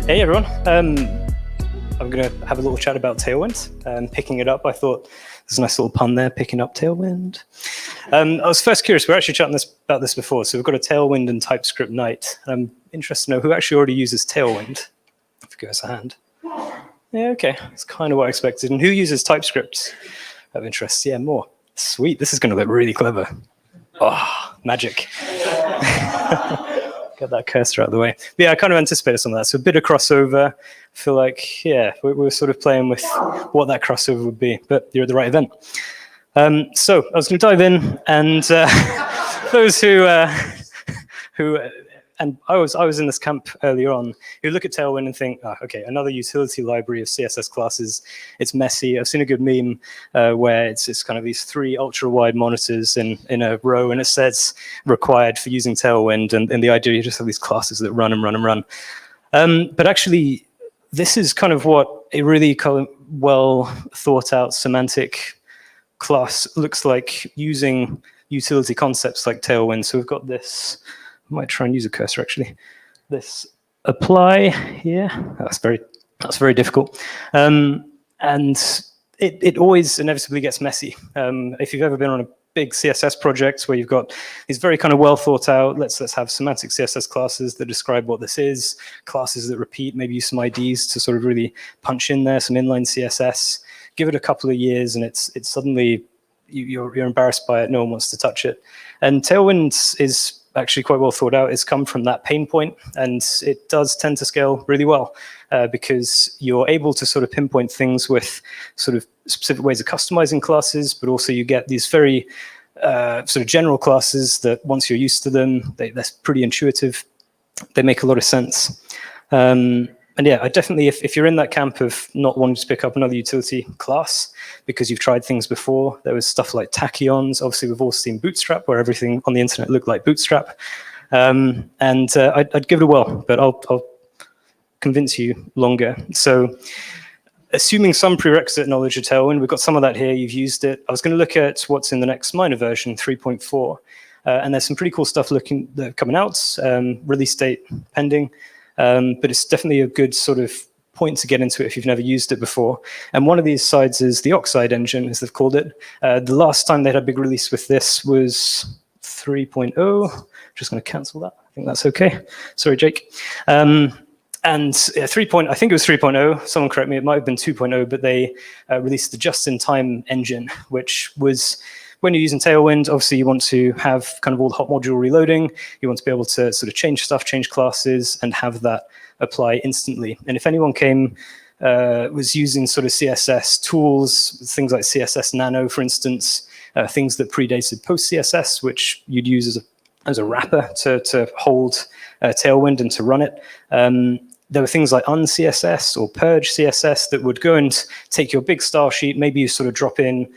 Hey everyone, I'm going to have a little chat about Tailwind. Picking it up, I thought there's a nice little pun there, picking up Tailwind. I was first curious, we were actually chatting about this before, so we've got a Tailwind and TypeScript night. I'm interested to know who actually already uses Tailwind. If you give us a hand. Yeah, okay, that's kind of what I expected. And who uses TypeScript? Of interest, yeah, more. Sweet, this is going to look really clever. Oh, magic. Get that cursor out of the way. But yeah, I kind of anticipated some of that. So a bit of crossover. I feel like, yeah, we're sort of playing with what that crossover would be. But you're at the right event. So I was going to dive in, and those and I was in this camp earlier on, who look at Tailwind and think, oh, okay, another utility library of CSS classes. It's messy. I've seen a good meme where it's kind of these three ultra-wide monitors in a row, and it says required for using Tailwind, and the idea you just have these classes that run and run and run. But actually, this is kind of what a really kind of well thought out semantic class looks like using utility concepts like Tailwind. So we've got this. I might try and use a cursor actually. This apply here. That's very difficult, and it always inevitably gets messy. If you've ever been on a big CSS project where you've got these very kind of well thought out, let's have semantic CSS classes that describe what this is, classes that repeat, maybe use some IDs to sort of really punch in there some inline CSS. Give it a couple of years, and it's suddenly you're embarrassed by it. No one wants to touch it, and Tailwind is actually quite well thought out. It's come from that pain point, and it does tend to scale really well because you're able to sort of pinpoint things with sort of specific ways of customizing classes, but also you get these very sort of general classes that once you're used to them, they're pretty intuitive. They make a lot of sense. And yeah, I definitely, if you're in that camp of not wanting to pick up another utility class because you've tried things before, there was stuff like tachyons. Obviously, we've all seen Bootstrap, where everything on the internet looked like Bootstrap. I'd give it a whirl, but I'll convince you longer. So assuming some prerequisite knowledge of Tailwind, we've got some of that here. You've used it. I was going to look at what's in the next minor version, 3.4. And there's some pretty cool stuff coming out, release date pending. But it's definitely a good sort of point to get into it if you've never used it before. And one of these sides is the Oxide engine, as they've called it. The last time they had a big release with this was 3.0. Just going to cancel that. I think that's okay. Sorry, Jake. And 3. I think it was 3.0. Someone correct me. It might have been 2.0, but they released the just-in-time engine, which was when you're using Tailwind, obviously you want to have kind of all the hot module reloading. You want to be able to sort of change stuff, change classes, and have that apply instantly. And if anyone was using sort of CSS tools, things like CSS Nano, for instance, things that predated post-CSS, which you'd use as a wrapper to hold Tailwind and to run it. There were things like UnCSS or Purge CSS that would go and take your big style sheet. Maybe you sort of drop in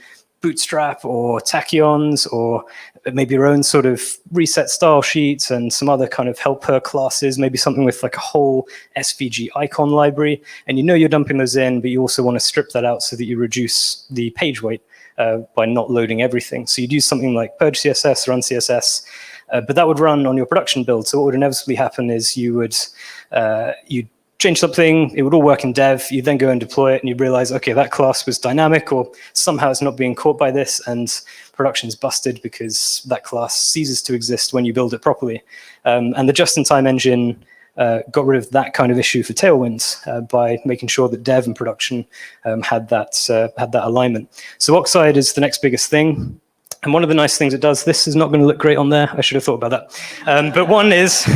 Bootstrap or tachyons, or maybe your own sort of reset style sheets and some other kind of helper classes, maybe something with like a whole SVG icon library. And you know you're dumping those in, but you also want to strip that out so that you reduce the page weight by not loading everything. So you'd use something like Purge CSS or UnCSS, but that would run on your production build. So what would inevitably happen is you'd change something, it would all work in dev, you then go and deploy it, and you realize, okay, that class was dynamic, or somehow it's not being caught by this, and production's busted because that class ceases to exist when you build it properly. And the just-in-time engine got rid of that kind of issue for Tailwind by making sure that dev and production had that alignment. So Oxide is the next biggest thing. And one of the nice things it does, this is not going to look great on there. I should have thought about that. But one is,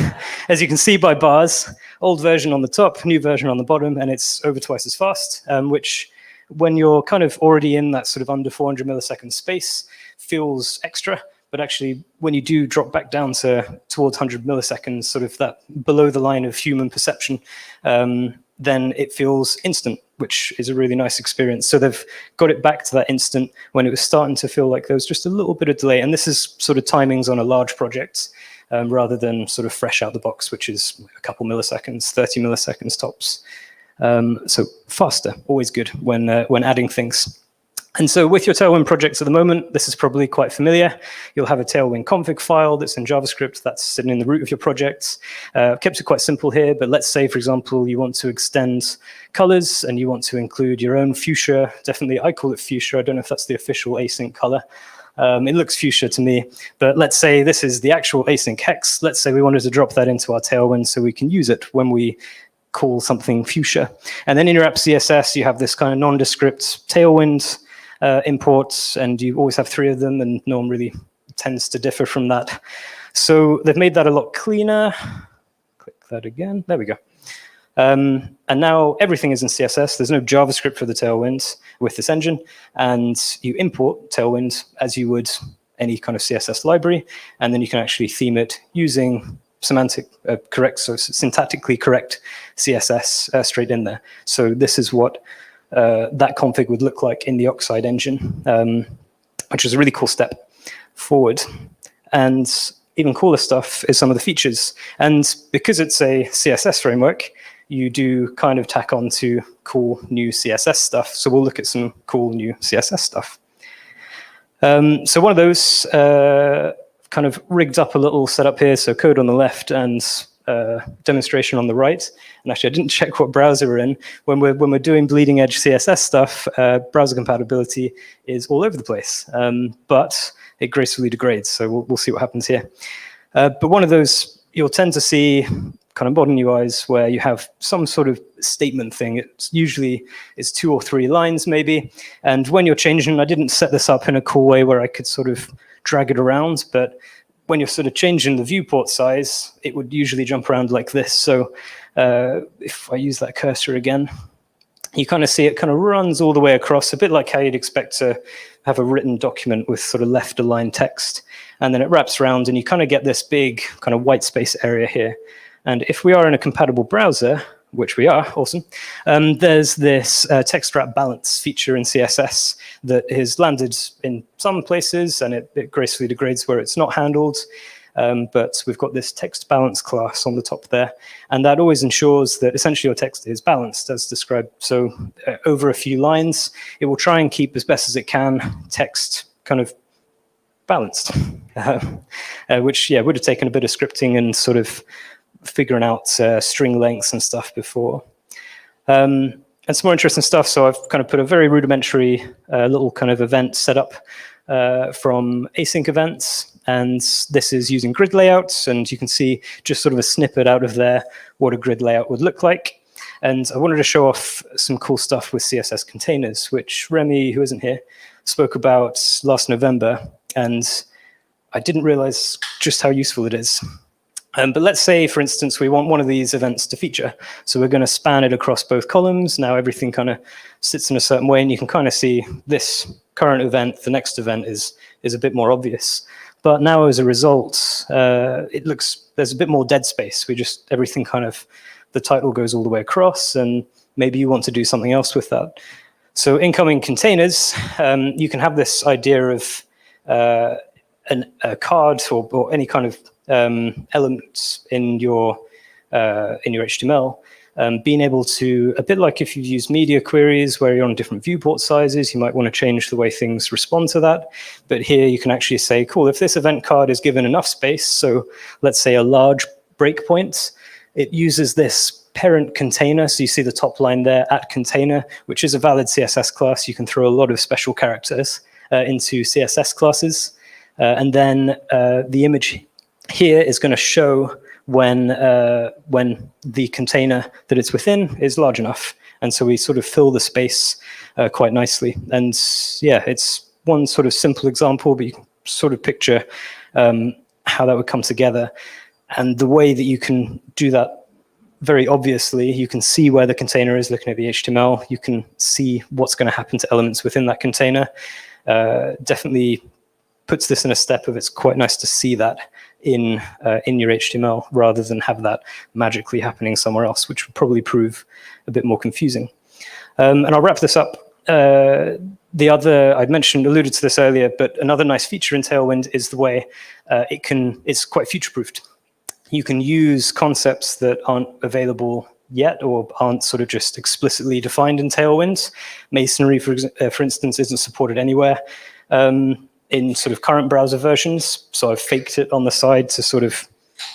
as you can see by bars, old version on the top, new version on the bottom, and it's over twice as fast, which when you're kind of already in that sort of under 400 millisecond space feels extra. But actually, when you do drop back down towards 100 milliseconds, sort of that below the line of human perception, then it feels instant, which is a really nice experience. So they've got it back to that instant when it was starting to feel like there was just a little bit of delay. And this is sort of timings on a large project rather than sort of fresh out the box, which is a couple milliseconds, 30 milliseconds tops. So faster, always good when adding things. And so with your Tailwind projects at the moment, this is probably quite familiar. You'll have a Tailwind config file that's in JavaScript that's sitting in the root of your projects. Kept it quite simple here, but let's say, for example, you want to extend colors and you want to include your own fuchsia. Definitely, I call it fuchsia. I don't know if that's the official async color. It looks fuchsia to me, but let's say this is the actual async hex. Let's say we wanted to drop that into our Tailwind so we can use it when we call something fuchsia. And then in your app CSS, you have this kind of nondescript Tailwind imports, and you always have 3 of them, and no one really tends to differ from that. So they've made that a lot cleaner. Click that again. There we go. And now everything is in CSS. There's no JavaScript for the Tailwind with this engine, and you import Tailwind as you would any kind of CSS library, and then you can actually theme it using syntactically correct CSS straight in there. So this is what that config would look like in the Oxide engine, which is a really cool step forward. And even cooler stuff is some of the features. And because it's a CSS framework, you do kind of tack on to cool new CSS stuff. So we'll look at some cool new CSS stuff. So one of those kind of rigged up a little setup here. So code on the left and demonstration on the right. And actually, I didn't check what browser we're in. When we're doing bleeding edge CSS stuff, browser compatibility is all over the place, but it gracefully degrades. So we'll see what happens here. But one of those you'll tend to see kind of modern UIs where you have some sort of statement thing. It's usually 2 or 3 lines maybe. And when you're changing, I didn't set this up in a cool way where I could sort of drag it around, but when you're sort of changing the viewport size, it would usually jump around like this. So if I use that cursor again, you kind of see it kind of runs all the way across, a bit like how you'd expect to have a written document with sort of left aligned text. And then it wraps around and you kind of get this big kind of white space area here. And if we are in a compatible browser, which we are, awesome, there's this text wrap balance feature in CSS that is landed in some places, and it gracefully degrades where it's not handled. But we've got this text balance class on the top there, and that always ensures that essentially your text is balanced as described. So over a few lines, it will try and keep as best as it can text kind of balanced, which would have taken a bit of scripting and sort of figuring out string lengths and stuff before. And some more interesting stuff. So I've kind of put a very rudimentary little kind of event set up from async events. And this is using grid layouts. And you can see just sort of a snippet out of there, what a grid layout would look like. And I wanted to show off some cool stuff with CSS containers, which Remy, who isn't here, spoke about last November. And I didn't realize just how useful it is. But let's say, for instance, we want one of these events to feature. So we're going to span it across both columns. Now everything kind of sits in a certain way, and you can kind of see this current event, the next event is a bit more obvious. But now as a result, there's a bit more dead space. Everything kind of, the title goes all the way across, and maybe you want to do something else with that. So incoming containers, you can have this idea of a card or any kind of elements in your HTML, being able to, a bit like if you've used media queries where you're on different viewport sizes, you might want to change the way things respond to that. But here you can actually say, cool, if this event card is given enough space, so let's say a large breakpoint, it uses this parent container. So you see the top line there, @container, which is a valid CSS class. You can throw a lot of special characters into CSS classes. And then the image here is going to show when the container that it's within is large enough. And so we sort of fill the space quite nicely. And yeah, it's one sort of simple example, but you can sort of picture how that would come together. And the way that you can do that very obviously, you can see where the container is looking at the HTML. You can see what's going to happen to elements within that container. Definitely puts this in a step of it's quite nice to see that in your HTML rather than have that magically happening somewhere else, which would probably prove a bit more confusing. And I'll wrap this up. The other, I'd alluded to this earlier, but another nice feature in Tailwind is the way it's quite future-proofed. You can use concepts that aren't available yet, or aren't sort of just explicitly defined in Tailwind. Masonry, for instance, isn't supported anywhere in sort of current browser versions. So I've faked it on the side to sort of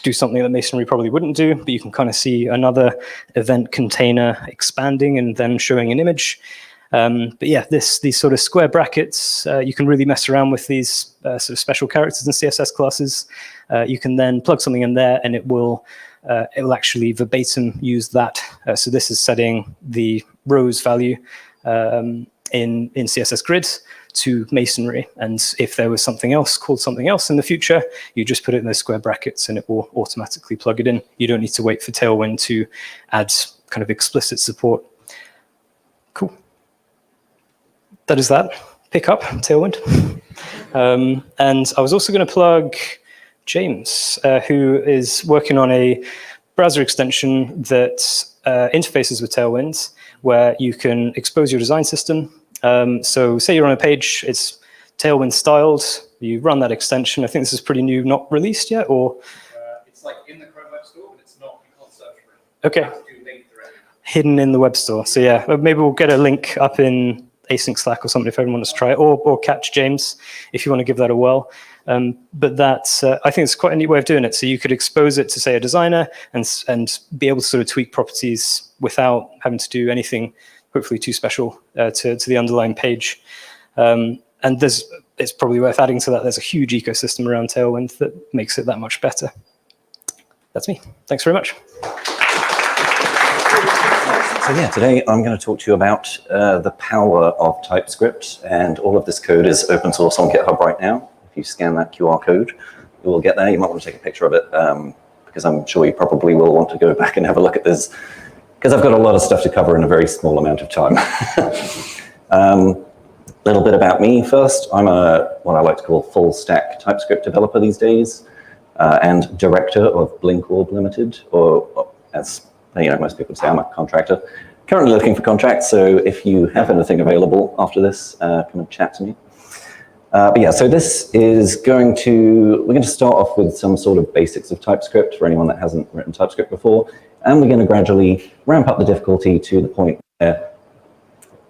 do something that Masonry probably wouldn't do, but you can kind of see another event container expanding and then showing an image. But yeah, these sort of square brackets, you can really mess around with these sort of special characters in CSS classes. You can then plug something in there and it will actually verbatim use that. So this is setting the rows value in CSS Grid to Masonry. And if there was something else called something else in the future, you just put it in those square brackets and it will automatically plug it in. You don't need to wait for Tailwind to add kind of explicit support. Cool. That is that. Pick up Tailwind. And I was also going to plug James, who is working on a browser extension that interfaces with Tailwind, where you can expose your design system. So say you're on a page, it's Tailwind styled, you run that extension. I think this is pretty new, not released yet, or? It's like in the Chrome Web Store, but it's not, you can't search for it. Okay. Hidden in the web store. So yeah, maybe we'll get a link up in Async Slack or something if everyone wants to try it, or catch James if you want to give that a whirl. But that's, I think it's quite a neat way of doing it. So you could expose it to, say, a designer and be able to sort of tweak properties without having to do anything hopefully too special to the underlying page. And it's probably worth adding to that, there's a huge ecosystem around Tailwind that makes it that much better. That's me. Thanks very much. So yeah, today I'm going to talk to you about the power of TypeScript, and all of this code is open source on GitHub right now. If you scan that QR code, you will get there. You might want to take a picture of it because I'm sure you probably will want to go back and have a look at this because I've got a lot of stuff to cover in a very small amount of time. Little bit about me first. I'm what I like to call full stack TypeScript developer these days and director of Blink Orb Limited, or as most people say, I'm a contractor. Currently looking for contracts, so if you have anything available after this, come and chat to me. But yeah, so this is we're going to start off with some sort of basics of TypeScript for anyone that hasn't written TypeScript before, and we're going to gradually ramp up the difficulty to the point where,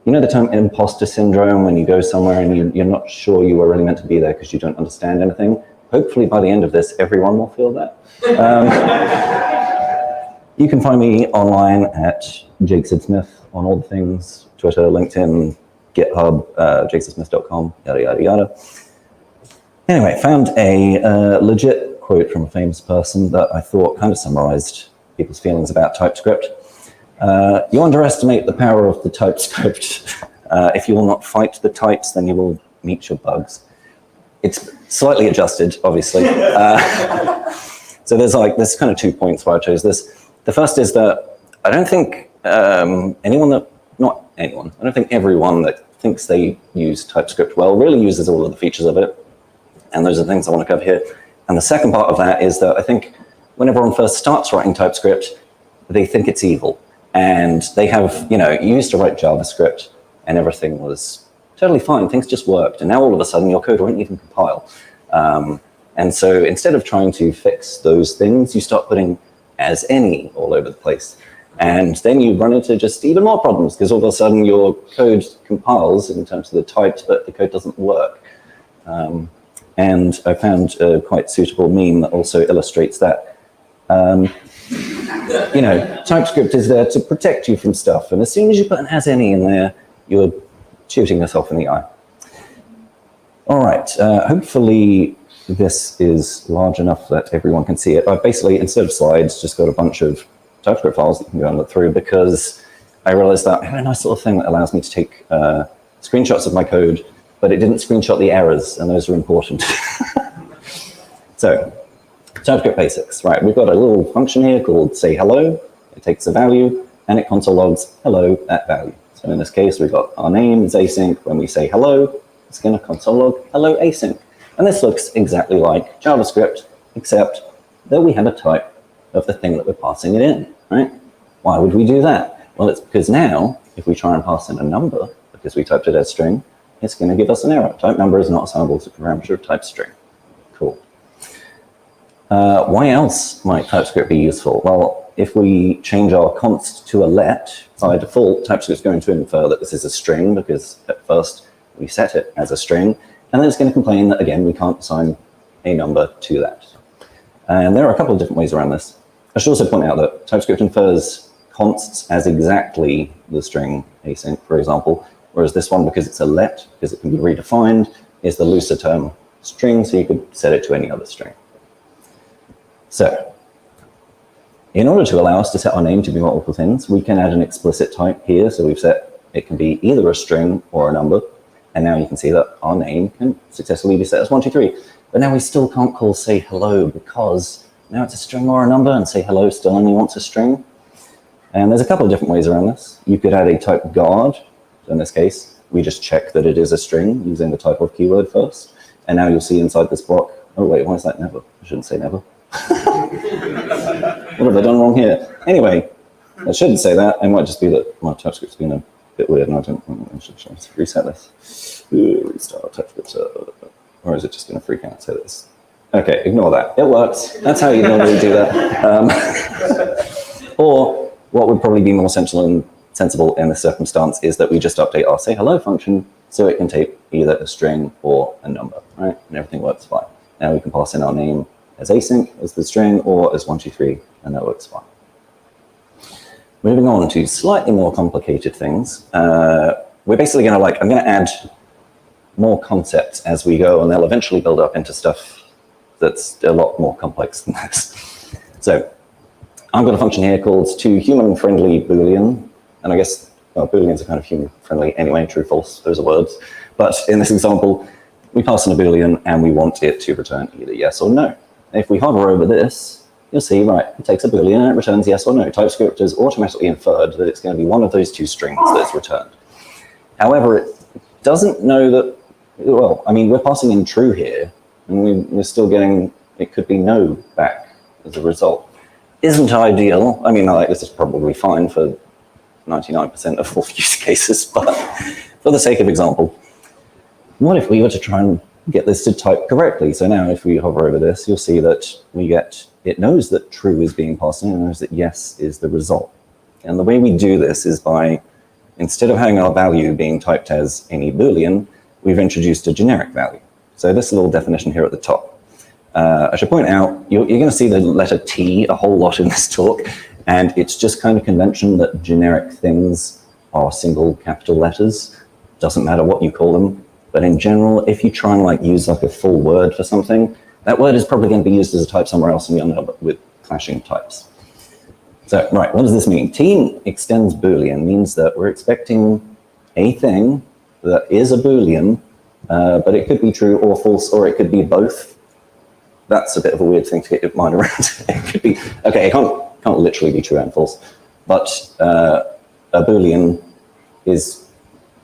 you know the term imposter syndrome, when you go somewhere and you're not sure you were really meant to be there because you don't understand anything? Hopefully by the end of this, everyone will feel that. You can find me online at Jake Sid Smith on all the things, Twitter, LinkedIn, GitHub, jakesidSmith.com, yada, yada, yada. Anyway, found a legit quote from a famous person that I thought kind of summarized people's feelings about TypeScript. You underestimate the power of the TypeScript. If you will not fight the types, then you will meet your bugs. It's slightly adjusted, obviously. So there's kind of 2 points why I chose this. The first is that I don't think I don't think everyone that thinks they use TypeScript well really uses all of the features of it. And those are the things I want to cover here. And the second part of that is that I think when everyone first starts writing TypeScript, they think it's evil. And they have, you used to write JavaScript and everything was totally fine. Things just worked. And now all of a sudden your code won't even compile. And so instead of trying to fix those things, you start putting as any all over the place. And then you run into just even more problems because all of a sudden your code compiles in terms of the types, but the code doesn't work. And I found a quite suitable meme that also illustrates that. TypeScript is there to protect you from stuff. And as soon as you put an as any in there, you're shooting yourself in the eye. All right, hopefully this is large enough that everyone can see it. I've basically, instead of slides, just got a bunch of TypeScript files that you can go and look through because I realized that I have a nice little thing that allows me to take screenshots of my code, but it didn't screenshot the errors, and those are important. So, TypeScript basics, right? We've got a little function here called say hello. It takes a value, and it console logs hello, that value. So in this case, we've got our name is async. When we say hello, it's going to console log hello async. And this looks exactly like JavaScript, except that we had a type of the thing that we're passing it in, right? Why would we do that? Well, it's because now, if we try and pass in a number, because we typed it as string, it's going to give us an error. Type number is not assignable to parameter of type string. Cool. Why else might TypeScript be useful? Well, if we change our const to a let, by default, TypeScript's going to infer that this is a string because at first we set it as a string, and then it's going to complain that, again, we can't assign a number to that. And there are a couple of different ways around this. I should also point out that TypeScript infers consts as exactly the string async, for example, whereas this one, because it's a let, because it can be redefined, is the looser term string, so you could set it to any other string. So, in order to allow us to set our name to be multiple things, we can add an explicit type here. So we've set it can be either a string or a number. And now you can see that our name can successfully be set as 123. But now we still can't call say hello because now it's a string or a number, and say hello still only wants a string. And there's a couple of different ways around this. You could add a type guard. So in this case, we just check that it is a string using the type of keyword first. And now you'll see inside this block, oh wait, why is that never? I shouldn't say never. What have I done wrong here? Anyway, I shouldn't say that. It might just be that my TypeScript's been a bit weird, and I should reset this. Restart TypeScript, or is it just going to freak out and say this? Okay, ignore that. It works. That's how you normally do that. Or what would probably be more sensible in this circumstance is that we just update our say hello function so it can take either a string or a number, right? And everything works fine. Now we can pass in our name as async, as the string, or as 123, and that works fine. Moving on to slightly more complicated things. We're basically going to I'm going to add more concepts as we go, and they'll eventually build up into stuff that's a lot more complex than this. So I've got a function here called toHuman-friendly Boolean, and I guess Booleans are kind of human-friendly anyway, true, false, those are words. But in this example, we pass in a Boolean, and we want it to return either yes or no. If we hover over this, you'll see, right, it takes a Boolean and it returns yes or no. TypeScript has automatically inferred that it's going to be one of those two strings that's returned. However, it doesn't know that, well, I mean, we're passing in true here, and we're still getting, it could be no back as a result. Isn't ideal. I mean, this is probably fine for 99% of all use cases, but for the sake of example, what if we were to try and get this to type correctly? So now if we hover over this, you'll see that it knows that true is being passed in, and knows that yes is the result. And the way we do this is by, instead of having our value being typed as any Boolean, we've introduced a generic value. So this little definition here at the top. I should point out, you're going to see the letter T a whole lot in this talk, and it's just kind of convention that generic things are single capital letters. Doesn't matter what you call them. But in general, if you try and use a full word for something, that word is probably going to be used as a type somewhere else, and you'll end up with clashing types. So, right, what does this mean? T extends Boolean means that we're expecting a thing that is a Boolean, but it could be true or false, or it could be both. That's a bit of a weird thing to get your mind around. It could be, okay, it can't literally be true and false, but a Boolean is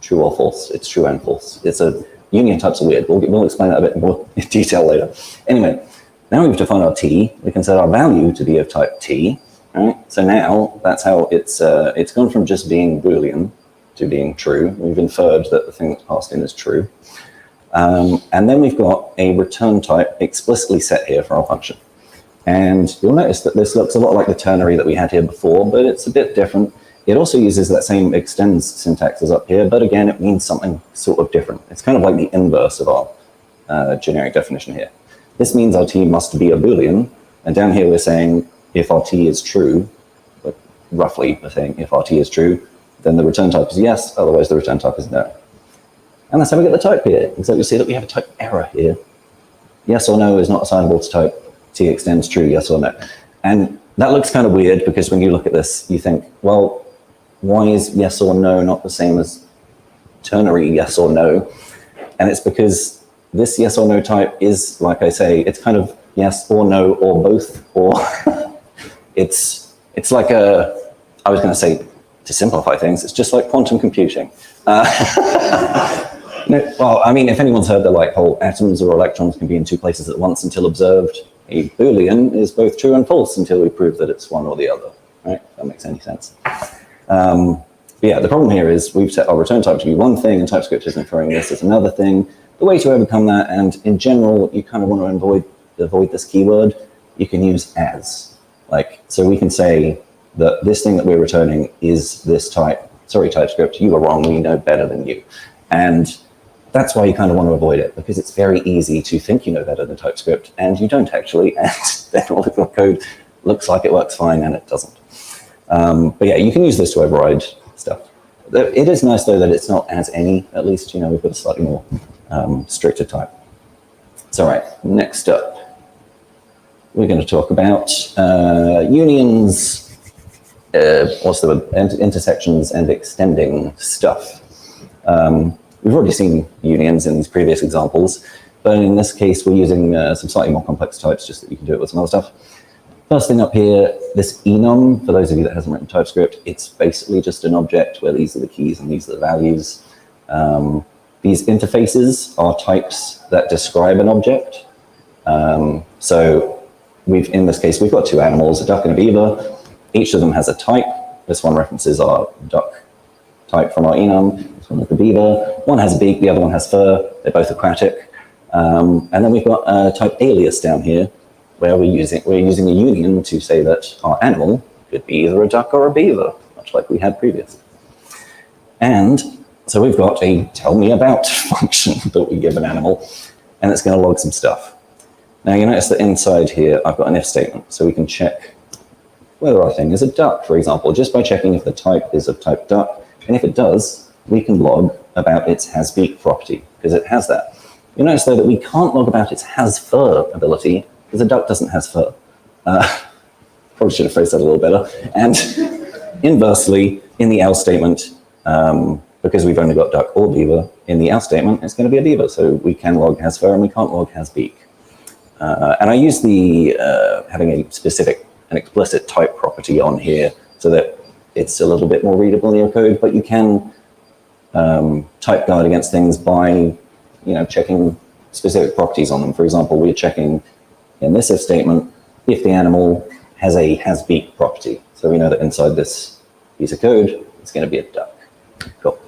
true or false. It's true and false. It's a union types are weird. We'll explain that a bit more in detail later. Anyway, now we've defined our T. We can set our value to be of type T. Right? So now that's how it's gone from just being Boolean to being true. We've inferred that the thing that's passed in is true. And then we've got a return type explicitly set here for our function. And you'll notice that this looks a lot like the ternary that we had here before, but it's a bit different. It also uses that same extends syntax as up here, but again, it means something sort of different. It's kind of like the inverse of our generic definition here. This means our T must be a Boolean, and down here we're saying if our T is true, but roughly we're saying if our T is true, then the return type is yes, otherwise the return type is no. And that's how we get the type here. So you'll see that we have a type error here. Yes or no is not assignable to type T extends true, yes or no. And that looks kind of weird because when you look at this, you think, well, why is yes or no not the same as ternary yes or no? And it's because this yes or no type is, like I say, it's kind of yes or no or both, or it's like I was going to say, to simplify things, it's just like quantum computing. Well, I mean, if anyone's heard that whole atoms or electrons can be in two places at once until observed, a Boolean is both true and false until we prove that it's one or the other, right? If that makes any sense. But yeah, the problem here is we've set our return type to be one thing and TypeScript is inferring this as another thing. The way to overcome that, and in general, you kind of want to avoid this keyword, you can use as. Like, so we can say that this thing that we're returning is this type. Sorry, TypeScript, you were wrong, we know better than you. And that's why you kind of want to avoid it, because it's very easy to think you know better than TypeScript, and you don't actually, and then all of your code looks like it works fine, and it doesn't. But yeah, you can use this to override stuff. It is nice, though, that it's not as any, at least, you know, we've got a slightly more stricter type. So, all right, next up, we're going to talk about unions, what's the word, intersections and extending stuff. We've already seen unions in these previous examples, but in this case, we're using some slightly more complex types just that you can do it with some other stuff. First thing up here, this enum, for those of you that hasn't written TypeScript, it's basically just an object where these are the keys and these are the values. These interfaces are types that describe an object. So in this case, we've got two animals, a duck and a beaver. Each of them has a type. This one references our duck type from our enum. This one is the beaver. One has a beak, the other one has fur. They're both aquatic. And then we've got a type alias down here, where we're using a union to say that our animal could be either a duck or a beaver, much like we had previously. And so we've got a tell me about function that we give an animal, and it's going to log some stuff. Now you notice that inside here I've got an if statement, so we can check whether our thing is a duck, for example, just by checking if the type is of type duck, and if it does, we can log about its has beak property, because it has that. You notice though that we can't log about its has fur ability, because a duck doesn't have fur. Probably should have phrased that a little better. And inversely, in the else statement, because we've only got duck or beaver, in the else statement, it's going to be a beaver. So we can log has fur and we can't log has beak. And I use the having an explicit type property on here so that it's a little bit more readable in your code, but you can type guard against things by checking specific properties on them. For example, we're checking in this if statement if the animal has a has beak property. So we know that inside this piece of code, it's going to be a duck. Cool.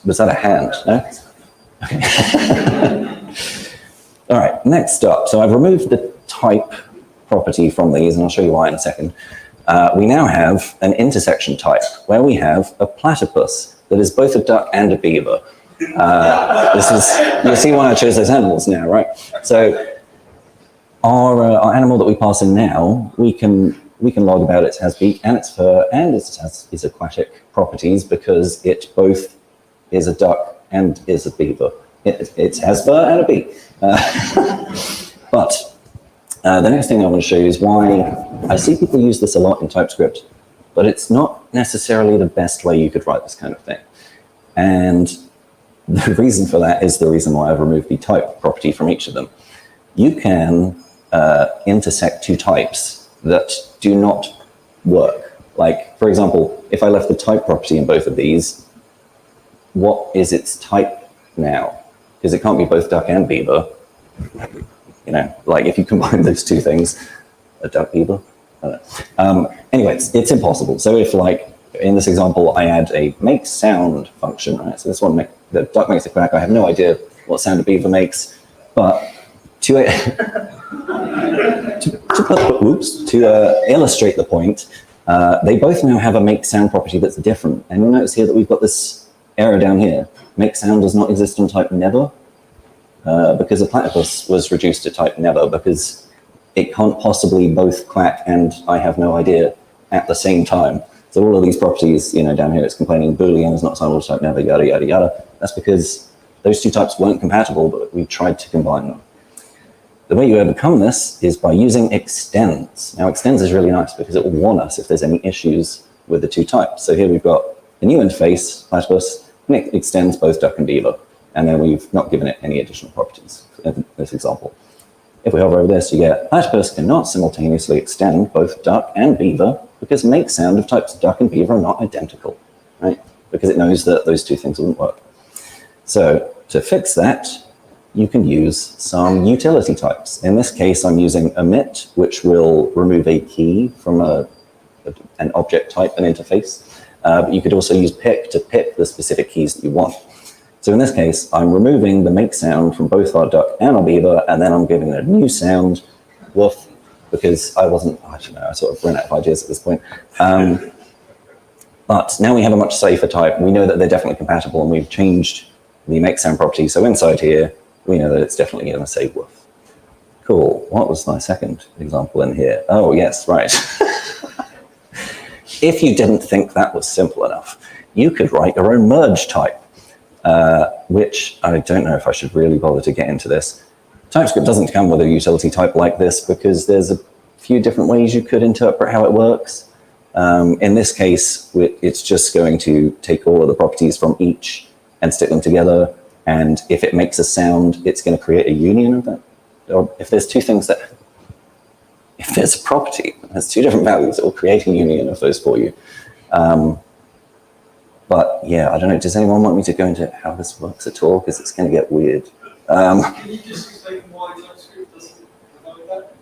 Was that a hand? No? Okay. All right, next up. So I've removed the type property from these, and I'll show you why in a second. We now have an intersection type where we have a platypus that is both a duck and a beaver. You'll see why I chose those animals now, right? So our animal that we pass in now, we can log about its has beak and its fur and its aquatic properties because it both is a duck and is a beaver. It has fur and a beak. But the next thing I want to show you is why I see people use this a lot in TypeScript, but it's not necessarily the best way you could write this kind of thing. And the reason for that is the reason why I've removed the type property from each of them. You can intersect two types that do not work. Like, for example, if I left the type property in both of these, what is its type now? Because it can't be both duck and beaver. Like if you combine those two things, a duck beaver. I don't know. Anyway, it's impossible. So if, like, in this example, I add a make sound function, right? So this one, the duck makes a quack. I have no idea what sound a beaver makes, but to illustrate the point, they both now have a make sound property that's different. And you'll notice here that we've got this error down here. Make sound does not exist on type never, because the platypus was reduced to type never because it can't possibly both quack and I have no idea at the same time. So all of these properties, down here it's complaining Boolean is not assignable to type never, yada, yada, yada. That's because those two types weren't compatible, but we tried to combine them. The way you overcome this is by using extends. Now, extends is really nice because it will warn us if there's any issues with the two types. So here we've got a new interface, platypus, and it extends both duck and beaver. And then we've not given it any additional properties in this example. If we hover over this, you get platypus cannot simultaneously extend both duck and beaver because make sound of types duck and beaver are not identical, right? Because it knows that those two things wouldn't work. So to fix that, you can use some utility types. In this case, I'm using omit, which will remove a key from an object type, an interface. But you could also use pick to pick the specific keys that you want. So in this case, I'm removing the make sound from both our duck and our beaver, and then I'm giving it a new sound woof, because I don't know, I sort of ran out of ideas at this point. But now we have a much safer type. We know that they're definitely compatible, and we've changed the make sound property. So inside here, we know that it's definitely going to say woof. Cool. What was my second example in here? Oh, yes, right. If you didn't think that was simple enough, you could write your own merge type, which I don't know if I should really bother to get into this. TypeScript doesn't come with a utility type like this because there's a few different ways you could interpret how it works. In this case, it's just going to take all of the properties from each and stick them together. And if it makes a sound, it's going to create a union of that. Or if there's two things that, if there's a property that has two different values, it will create a union of those for you. But yeah, I don't know. Does anyone want me to go into how this works at all? Because it's going to get weird. Can you just explain why TypeScript doesn't provide that?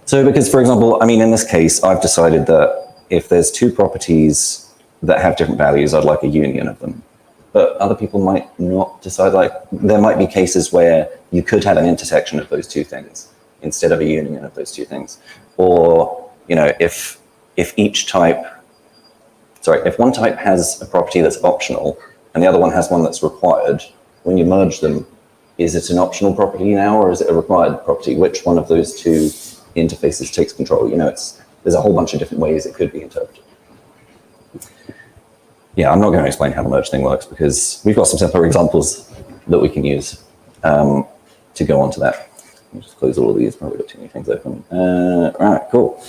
So because, for example, I mean, in this case, I've decided that if there's two properties that have different values, I'd like a union of them. But other people might not decide, like, there might be cases where you could have an intersection of those two things instead of a union of those two things. Or, you know, if each type, if one type has a property that's optional and the other one has one that's required, when you merge them, is it an optional property now or is it a required property? Which one of those two interfaces takes control? You know, there's a whole bunch of different ways it could be interpreted. Yeah, I'm not going to explain how the merge thing works because we've got some simpler examples that we can use to go on to that. I'll just close all of these, probably got too many things open. All right, cool.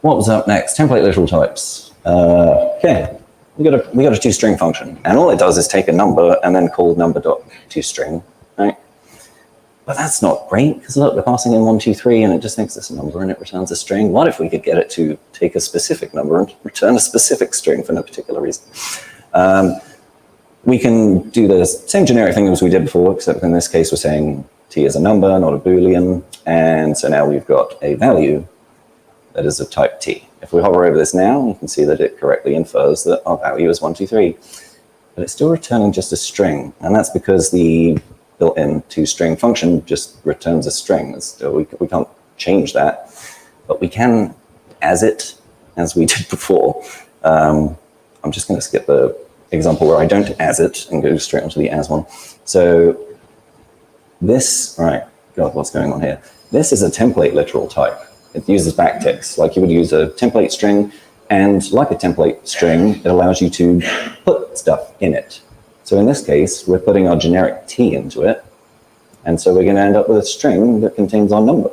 What was up next? Template literal types. Okay, we got a toString function, and all it does is take a number and then call number.toString, right? But that's not great because look, we're passing in 1, 2, 3, and it just thinks it's a number and it returns a string. What if we could get it to take a specific number and return a specific string for no particular reason? We can do the same generic thing as we did before, except in this case we're saying t is a number, not a Boolean, and so now we've got a value that is of type t. If we hover over this now, you can see that it correctly infers that our value is 1, 2, 3, but it's still returning just a string, and that's because the built-in toString function just returns a string. We can't change that, but we can as it, as we did before. I'm just going to skip the example where I don't as it and go straight onto the as one. So this, right, God, what's going on here? This is a template literal type. It uses backticks, like you would use a template string, and like a template string, it allows you to put stuff in it. So in this case, we're putting our generic t into it, and so we're going to end up with a string that contains our number.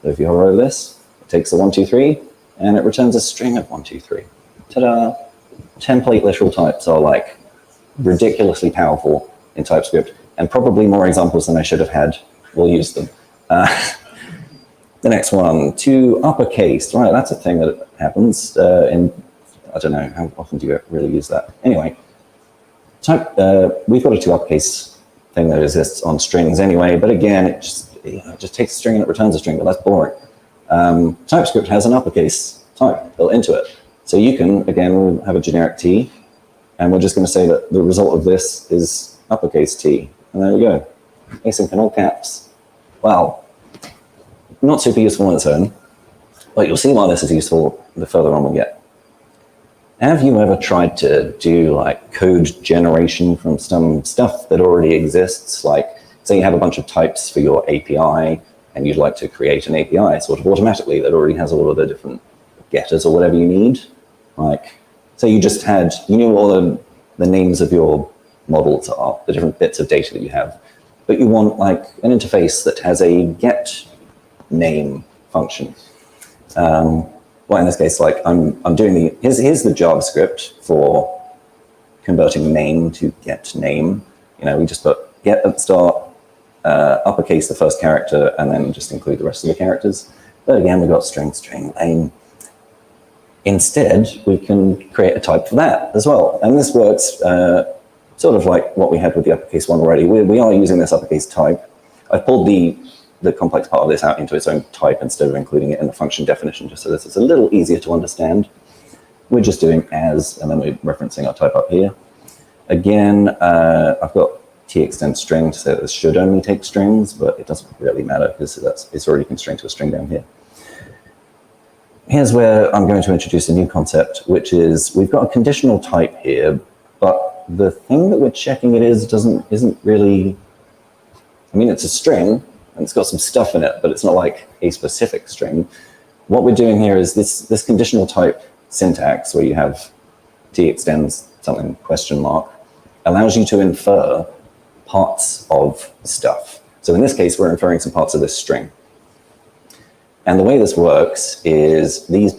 So if you hover over this, it takes the 1, 2, 3, and it returns a string of 1, 2, 3. Ta-da! Template literal types are like ridiculously powerful in TypeScript, and probably more examples than I should have had. We'll use them. The next one, to uppercase. Right, that's a thing that happens in, I don't know, how often do you really use that? Anyway. We've got a to uppercase thing that exists on strings anyway, but again, it just takes a string and it returns a string, but that's boring. TypeScript has an uppercase type built into it. So you can, again, have a generic t, and we're just going to say that the result of this is uppercase t. And there we go. Async in all caps. Wow. Not super useful on its own, but you'll see why this is useful the further on we get. Have you ever tried to do like code generation from some stuff that already exists? Like, say you have a bunch of types for your API and you'd like to create an API sort of automatically that already has all of the different getters or whatever you need. Like, say you just had, you knew all the names of your models are, the different bits of data that you have, but you want like an interface that has a get name function. Well, in this case, like I'm doing here's the JavaScript for converting name to get name. You know, we just put get at the start, uppercase the first character, and then just include the rest of the characters. But again, we've got string, name. Instead, we can create a type for that as well. And this works sort of like what we had with the uppercase one already. We are using this uppercase type. I've pulled the complex part of this out into its own type instead of including it in the function definition, just so this is a little easier to understand. We're just doing as, and then we're referencing our type up here. Again, I've got t_extend string to say that this should only take strings, but it doesn't really matter because it's already constrained to a string down here. Here's where I'm going to introduce a new concept, which is we've got a conditional type here, but the thing that we're checking it isn't really, I mean, it's a string and it's got some stuff in it, but it's not like a specific string. What we're doing here is this conditional type syntax where you have t_extends something question mark allows you to infer parts of stuff. So in this case, we're inferring some parts of this string. And the way this works is these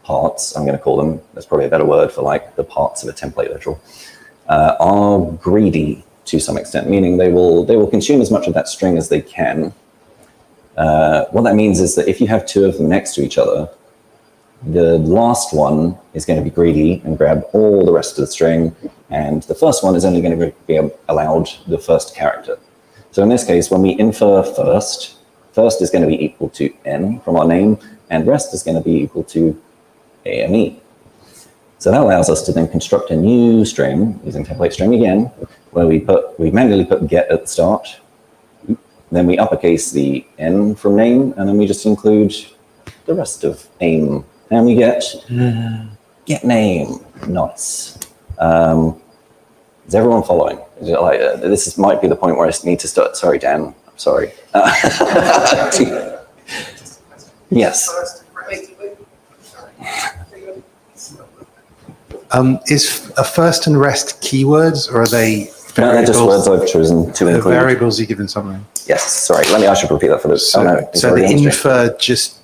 parts, I'm going to call them, that's probably a better word for like the parts of a template literal, are greedy to some extent, meaning they will consume as much of that string as they can. What that means is that if you have two of them next to each other, the last one is going to be greedy and grab all the rest of the string, and the first one is only going to be allowed the first character. So in this case, when we infer first is going to be equal to n from our name, and rest is going to be equal to AME. So that allows us to then construct a new string using template string again, where we manually put get at the start, then we uppercase the n from name, and then we just include the rest of aim. And we get name. Nice. Is everyone following? Is it like, this might be the point where I need to start. Sorry, Dan. I'm sorry. Yes. Is a first and rest keywords, or are they variables? No, they're just words I've chosen to include. Variables you give them something. Yes. Sorry. I should repeat that for the. So, no, so the infer just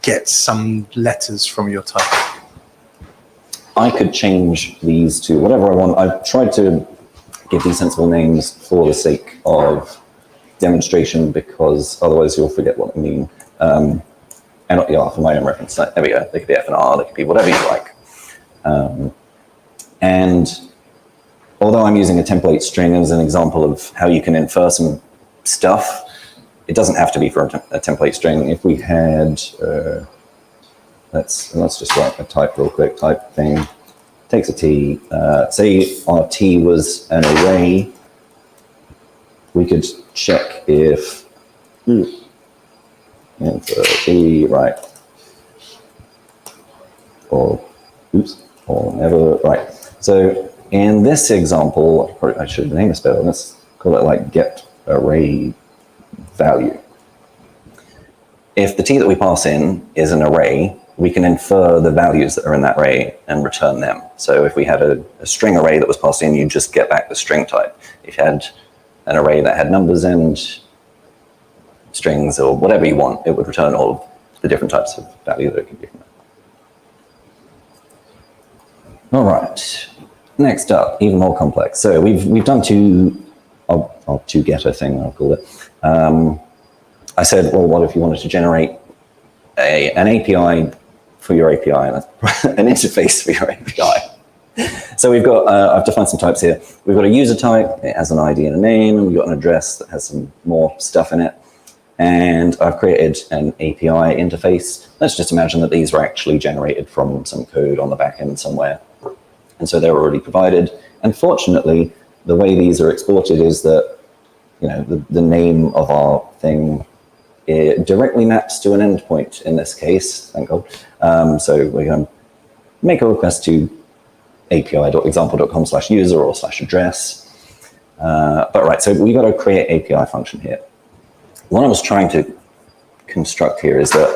gets some letters from your type. I could change these to whatever I want. I've tried to give these sensible names for the sake of demonstration, because otherwise you'll forget what they mean. And for my own reference, there we go. They could be F and R, they could be whatever you like. And although I'm using a template string as an example of how you can infer some stuff, it doesn't have to be for a template string. If we had, let's just write a type real quick, type thing, takes a t, say our t was an array, we could check if, infer t, right, or never, right. So in this example, I should name this better, let's call it like get array value. If the t that we pass in is an array, we can infer the values that are in that array and return them. So if we had a string array that was passed in, you just get back the string type. If you had an array that had numbers and strings or whatever you want, it would return all of the different types of value that it could be from that. All right, next up, even more complex. So we've done our two-getter thing, I'll call it. I said, well, what if you wanted to generate an API for your API, an interface for your API? So we've got, I've defined some types here. We've got a user type, it has an ID and a name, and we've got an address that has some more stuff in it. And I've created an API interface. Let's just imagine that these were actually generated from some code on the back end somewhere. And so they're already provided. And fortunately, the way these are exported is that, you know, the name of our thing, it directly maps to an endpoint in this case, thank God. So we're going to make a request to api.example.com/user or /address. But right, so we got to create API function here. What I was trying to construct here is that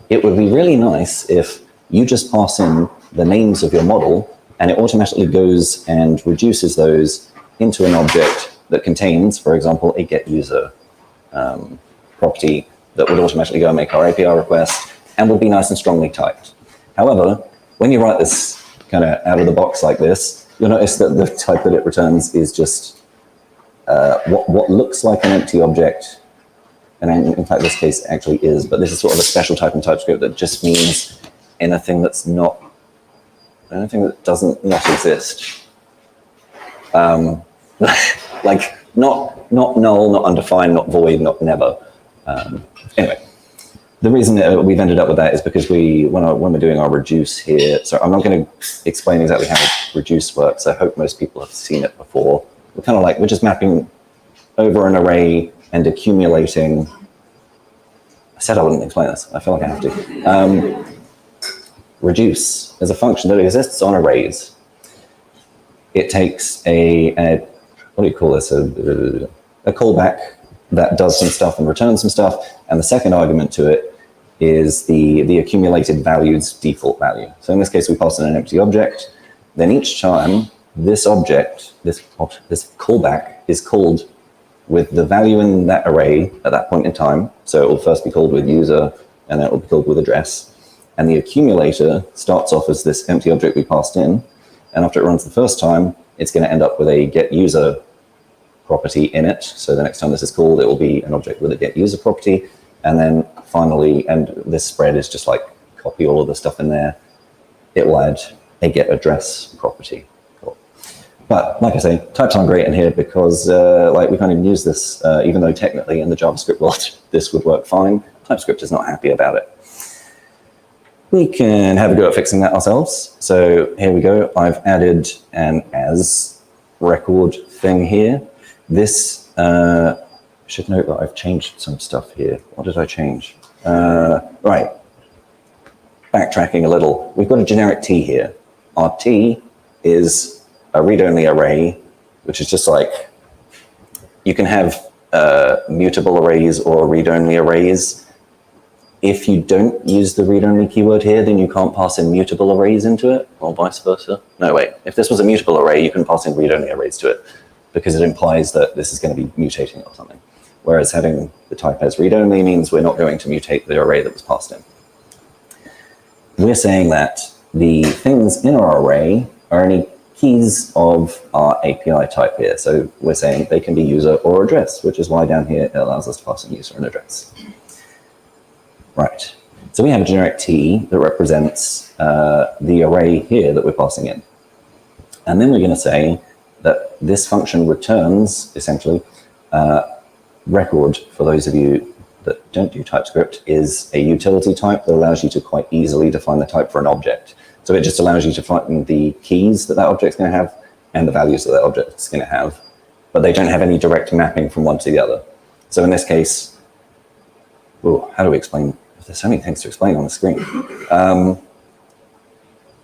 it would be really nice if you just pass in the names of your model and it automatically goes and reduces those into an object that contains, for example, a getUser property that would automatically go and make our API request and would be nice and strongly typed. However, when you write this kind of out of the box like this, you'll notice that the type that it returns is just what looks like an empty object. And in fact, this case actually is, but this is sort of a special type in TypeScript that just means anything that's not, anything that doesn't not exist. Like not null, not undefined, not void, not never. Anyway, the reason that we've ended up with that is because when we're doing our reduce here, so I'm not going to explain exactly how reduce works. I hope most people have seen it before. We're kind of like, we're just mapping over an array and accumulating. I said I wouldn't explain this. I feel like I have to. Reduce is a function that exists on arrays. It takes a what do you call this? A callback that does some stuff and returns some stuff, and the second argument to it is the accumulated value's default value. So in this case, we pass in an empty object. Then each time this object, this callback is called with the value in that array at that point in time. So it will first be called with user, and then it will be called with address. And the accumulator starts off as this empty object we passed in, and after it runs the first time, it's going to end up with a get user property in it. So the next time this is called, it will be an object with a get user property. And then finally, and this spread is just like copy all of the stuff in there, it will add a get address property. Cool. But like I say, types aren't great in here because like we can't even use this, even though technically in the JavaScript world, this would work fine. TypeScript is not happy about it. We can have a go at fixing that ourselves. So here we go. I've added an as record thing here. This should note that I've changed some stuff here. What did I change? Right. Backtracking a little. We've got a generic T here. Our T is a read-only array, which is just like, you can have mutable arrays or read-only arrays. If you don't use the read-only keyword here, then you can't pass in mutable arrays into it, or vice versa. No, wait. If this was a mutable array, you can pass in read-only arrays to it, because it implies that this is going to be mutating or something. Whereas having the type as read-only means we're not going to mutate the array that was passed in. We're saying that the things in our array are any keys of our API type here. So we're saying they can be user or address, which is why down here it allows us to pass in user and address. Right. So we have a generic T that represents the array here that we're passing in. And then we're going to say that this function returns, essentially, record, for those of you that don't do TypeScript, is a utility type that allows you to quite easily define the type for an object. So it just allows you to find the keys that that object's going to have and the values that that object's going to have, but they don't have any direct mapping from one to the other. So in this case, ooh, how do we explain? There's so many things to explain on the screen.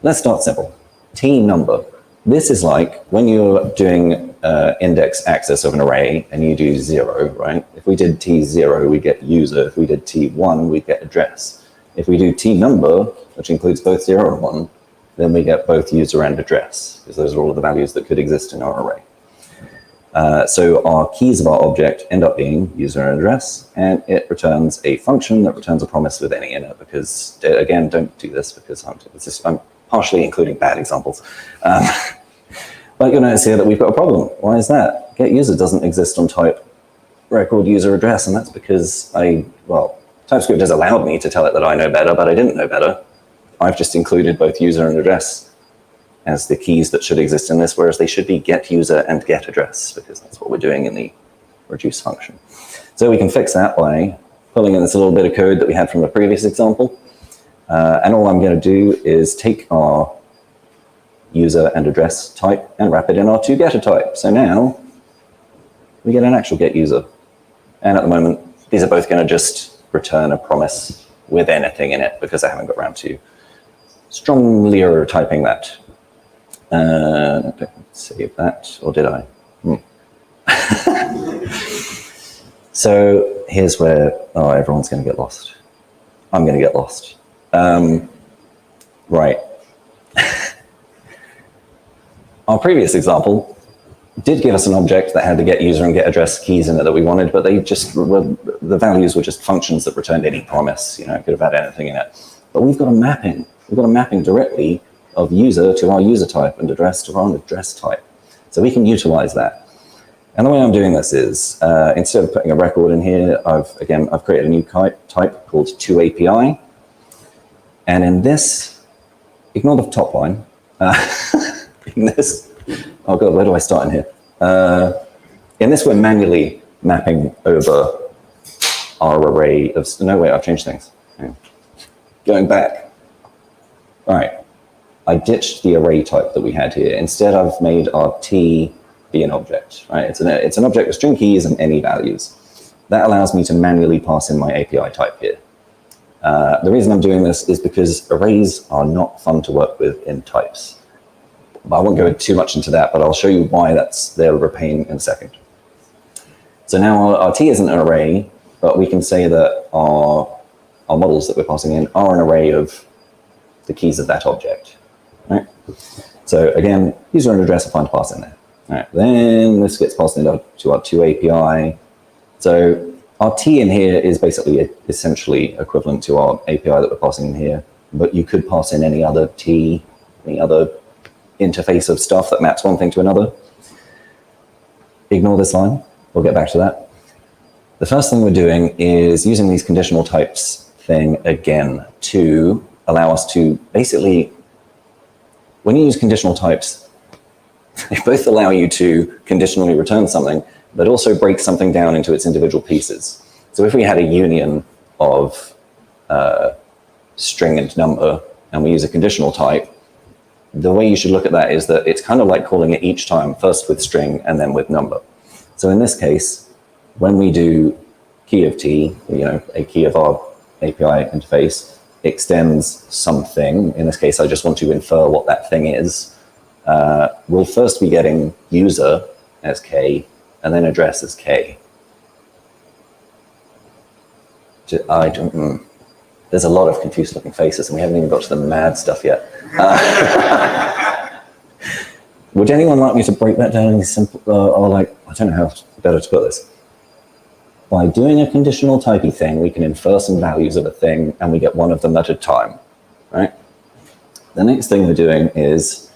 Let's start simple. T number. This is like when you're doing index access of an array and you do 0, right? If we did T0, we get user. If we did T1, we get address. If we do T number, which includes both 0 and 1, then we get both user and address, because those are all of the values that could exist in our array. So our keys of our object end up being user and address, and it returns a function that returns a promise with any in it, because, again, don't do this because I'm partially including bad examples. But you'll notice here that we've got a problem. Why is that? Get user doesn't exist on type record user address, and that's because TypeScript has allowed me to tell it that I know better, but I didn't know better. I've just included both user and address as the keys that should exist in this, whereas they should be get user and get address, because that's what we're doing in the reduce function. So we can fix that by pulling in this little bit of code that we had from the previous example. And all I'm going to do is take our user and address type and wrap it in our toGetter type. So now we get an actual get user. And at the moment, these are both going to just return a promise with anything in it, because I haven't got around to strongly typing that. Don't save that, or did I? So here's where everyone's going to get lost. I'm going to get lost. Right. Our previous example did give us an object that had the get user and get address keys in it that we wanted, but they just the values were just functions that returned any promise. You know, it could have had anything in it. But we've got a mapping. We've got a mapping directly of user to our user type and address to our address type. So we can utilize that. And the way I'm doing this is, instead of putting a record in here, I've created a new type called toAPI. And in this, ignore the top line. In this, oh God, where do I start in here? In this, we're manually mapping over our array of, no, wait, I've changed things. Going back. All right. I ditched the array type that we had here. Instead, I've made our T be an object, right? It's an object with string keys and any values. That allows me to manually pass in my API type here. The reason I'm doing this is because arrays are not fun to work with in types. But I won't go too much into that, but I'll show you why they're a pain in a second. So now our T isn't an array, but we can say that our models that we're passing in are an array of the keys of that object, right? So again, user and address are fine to pass in there. All right, then this gets passed into our to API. So our T in here is basically essentially equivalent to our API that we're passing in here, but you could pass in any other T, any other interface of stuff that maps one thing to another. Ignore this line, we'll get back to that. The first thing we're doing is using these conditional types thing again to allow us to basically, when you use conditional types, they both allow you to conditionally return something, but also break something down into its individual pieces. So if we had a union of string and number, and we use a conditional type, the way you should look at that is that it's kind of like calling it each time, first with string and then with number. So in this case, when we do key of T, a key of our API interface extends something, in this case, I just want to infer what that thing is, we'll first be getting user as K and then address as K. There's a lot of confused looking faces and we haven't even got to the mad stuff yet. Would anyone like me to break that down in simple, or like, I don't know how better to put this. By doing a conditional typey thing, we can infer some values of a thing and we get one of them at a time, right? The next thing we're doing is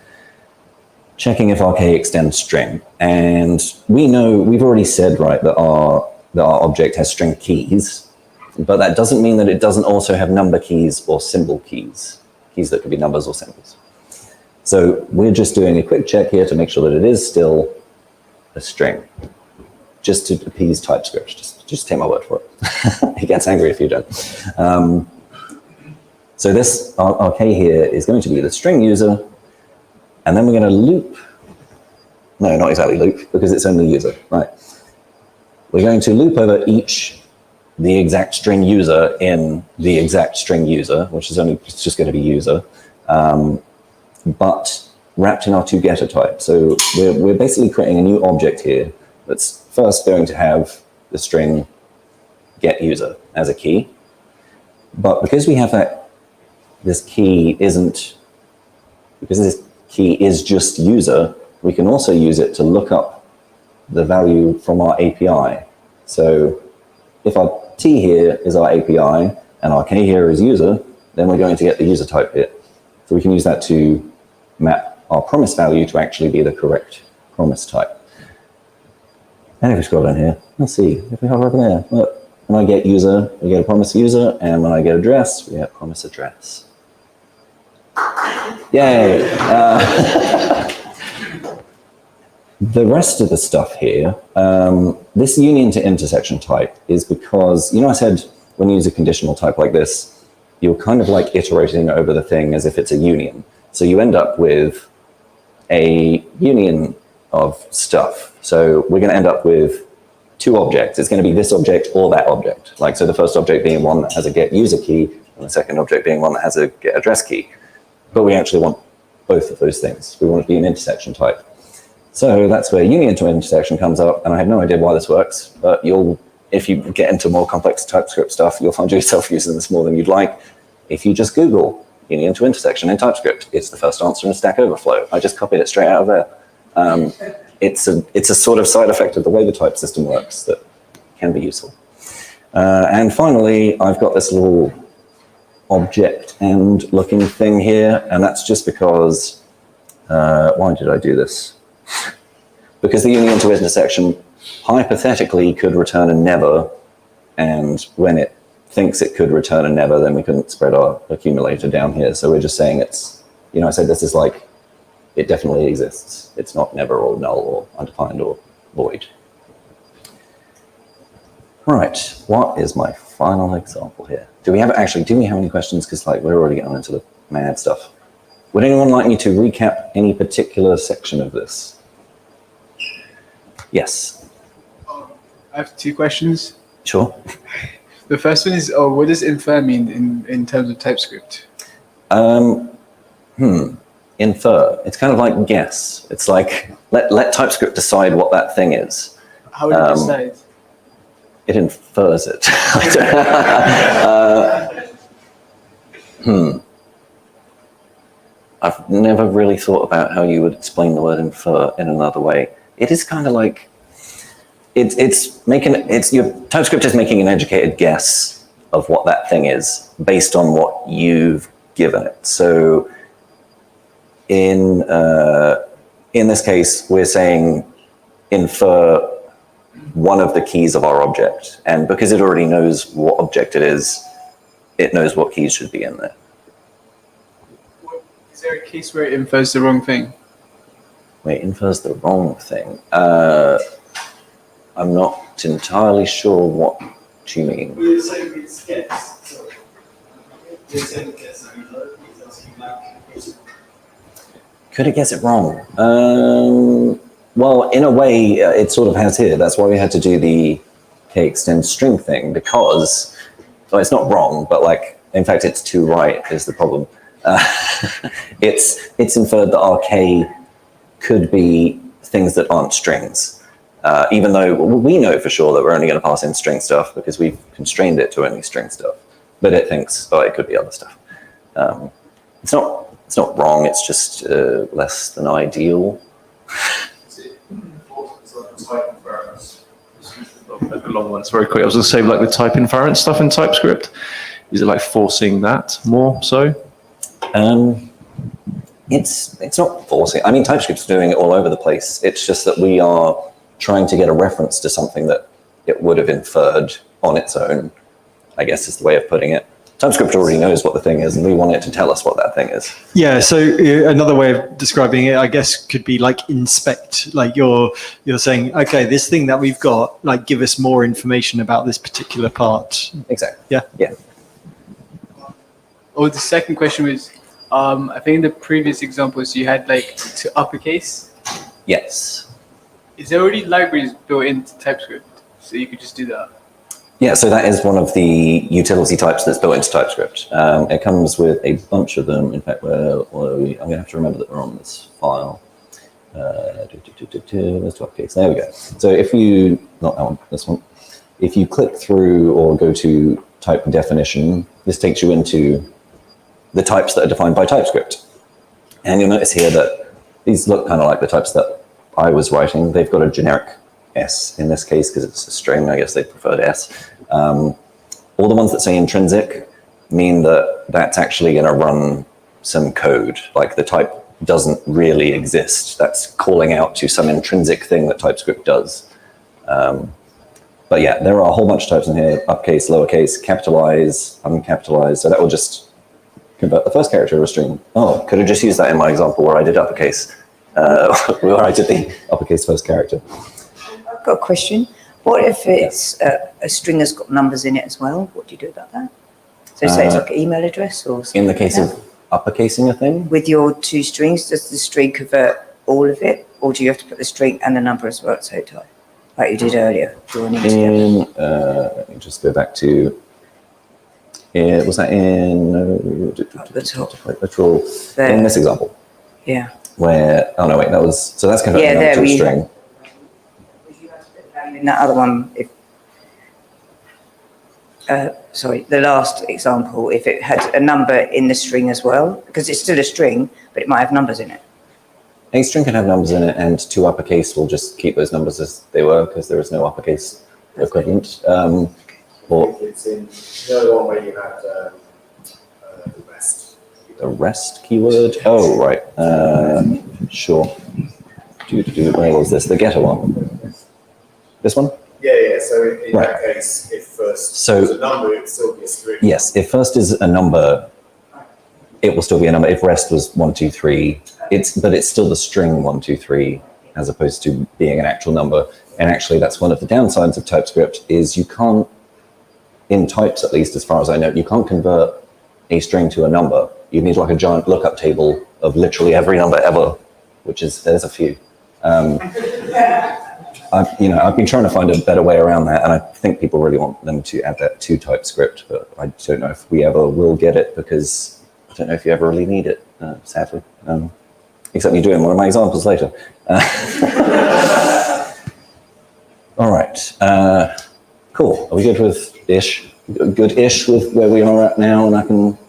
checking if our K extends string. And we know, we've already said, right, that our object has string keys, but that doesn't mean that it doesn't also have number keys or symbol keys that could be numbers or symbols. So we're just doing a quick check here to make sure that it is still a string, just to appease TypeScript. Just take my word for it. He gets angry if you don't. So this, our K here is going to be the string user, and then we're going to loop. No, not exactly loop, because it's only user, right? We're going to loop over the exact string user in the exact string user, which is it's just going to be user, but wrapped in our toGetter type. So we're basically creating a new object here that's first going to have the string get user as a key. But because we have this key is just user, we can also use it to look up the value from our API. So if our T here is our API and our K here is user, then we're going to get the user type here. So we can use that to map our promise value to actually be the correct promise type. And if we scroll down here, let's see, if we hover over there, look, when I get user, we get a promise user, and when I get address, we get promise address. Yay! The rest of the stuff here, this union to intersection type is because, I said when you use a conditional type like this, you're kind of like iterating over the thing as if it's a union. So you end up with a union of stuff. So we're going to end up with two objects. It's going to be this object or that object. So the first object being one that has a get user key, and the second object being one that has a get address key. But we actually want both of those things. We want it to be an intersection type. So that's where union to intersection comes up, and I have no idea why this works, but if you get into more complex TypeScript stuff, you'll find yourself using this more than you'd like. If you just Google union to intersection in TypeScript, it's the first answer in Stack Overflow. I just copied it straight out of there. It's a sort of side effect of the way the type system works that can be useful. And finally, I've got this little object end looking thing here, and that's just because, why did I do this? Because the union to intersection hypothetically could return a never, and when it thinks it could return a never, then we couldn't spread our accumulator down here. So we're just saying I said this is like, it definitely exists. It's not never or null or undefined or void. Right, what is my final example here? Do we have any questions? Because we're already getting into the mad stuff. Would anyone like me to recap any particular section of this? Yes. I have two questions. Sure. The first one is, what does infer mean in terms of TypeScript? Infer. It's kind of like guess. It's like let TypeScript decide what that thing is. How would it decide? It infers it. I've never really thought about how you would explain the word infer in another way. It is kind of like your TypeScript is making an educated guess of what that thing is based on what you've given it. So in this case, we're saying infer one of the keys of our object, and because it already knows what object it knows what keys should be in there. Is there a case where it infers the wrong thing? Wait, infers the wrong thing. I'm not entirely sure what you mean. We're saying it's guess. Sorry. We're saying guess. He's asking like, Could it guess it wrong? Well, in a way, it sort of has here. That's why we had to do the k-extend string thing, because, well, it's not wrong, but like, in fact, it's too right is the problem. It's inferred that our k could be things that aren't strings. Even though we know for sure that we're only going to pass in string stuff because we've constrained it to only string stuff. But it thinks, oh, it could be other stuff. It's not wrong, it's just less than ideal. Is it like type inference? A long one, it's very quick. I was going to say, like the type inference stuff in TypeScript, is it like forcing that more so? It's not forcing. I mean, TypeScript's doing it all over the place. It's just that we are trying to get a reference to something that it would have inferred on its own, I guess is the way of putting it. TypeScript already knows what the thing is, and we want it to tell us what that thing is. Yeah, so another way of describing it, I guess, could be like inspect. Like you're saying, okay, this thing that we've got, like give us more information about this particular part. Exactly. Yeah. Yeah. Oh, the second question was, I think in the previous examples you had like to uppercase. Yes. Is there already libraries built into TypeScript, so you could just do that? Yeah, so that is one of the utility types that's built into TypeScript. It comes with a bunch of them. In fact, I'm going to have to remember that we're on this file. Let's do uppercase. There we go. So if you, not that one, this one. If you click through or go to type definition, this takes you into the types that are defined by TypeScript. And you'll notice here that these look kind of like the types that I was writing. They've got a generic S in this case because it's a string. I guess they preferred S. All the ones that say intrinsic mean that that's actually going to run some code. Like the type doesn't really exist. That's calling out to some intrinsic thing that TypeScript does. But yeah, there are a whole bunch of types in here: uppercase, lowercase, capitalize, uncapitalize. So that will just convert the first character of a string. Oh, could have just used that in my example where I did uppercase, where I did the uppercase first character. I've got a question. What if it's a string that's got numbers in it as well? What do you do about that? So say it's like an email address or something. In the case like of uppercasing a thing? with your two strings, does the string convert all of it? Or do you have to put the string and the number as well at the same time? Like you did earlier, joining together. Let me just go back to, was that in, the top. literal, in this example, Yeah. where, oh no, wait, that was, so that's converting Yeah, number there to a we- string. In that other one, if sorry, the last example, if it had a number in the string as well, because it's still a string, but it might have numbers in it. A string can have numbers in it, and to uppercase will just keep those numbers as they were because there is no uppercase equivalent. Or it's in the one where you had the rest. the rest keyword. Oh, right. Sure. Where was this? The getter one. This one? Yeah. So in Right. that case, if first So- was a number, it would still be a string. Yes. If first is a number, it will still be a number. If rest was 1, 2, 3, but it's still the string 1, 2, 3, as opposed to being an actual number. And actually, that's one of the downsides of TypeScript is you can't, in types at least, as far as I know, you can't convert a string to a number. You need like a giant lookup table of literally every number ever, which is, there's a few. I've been trying to find a better way around that, and I think people really want them to add that to TypeScript, but I don't know if we ever will get it, because I don't know if you ever really need it, sadly. Except me doing one of my examples later. All right, cool. Are we good with ish? Good-ish with where we are at now, and I can't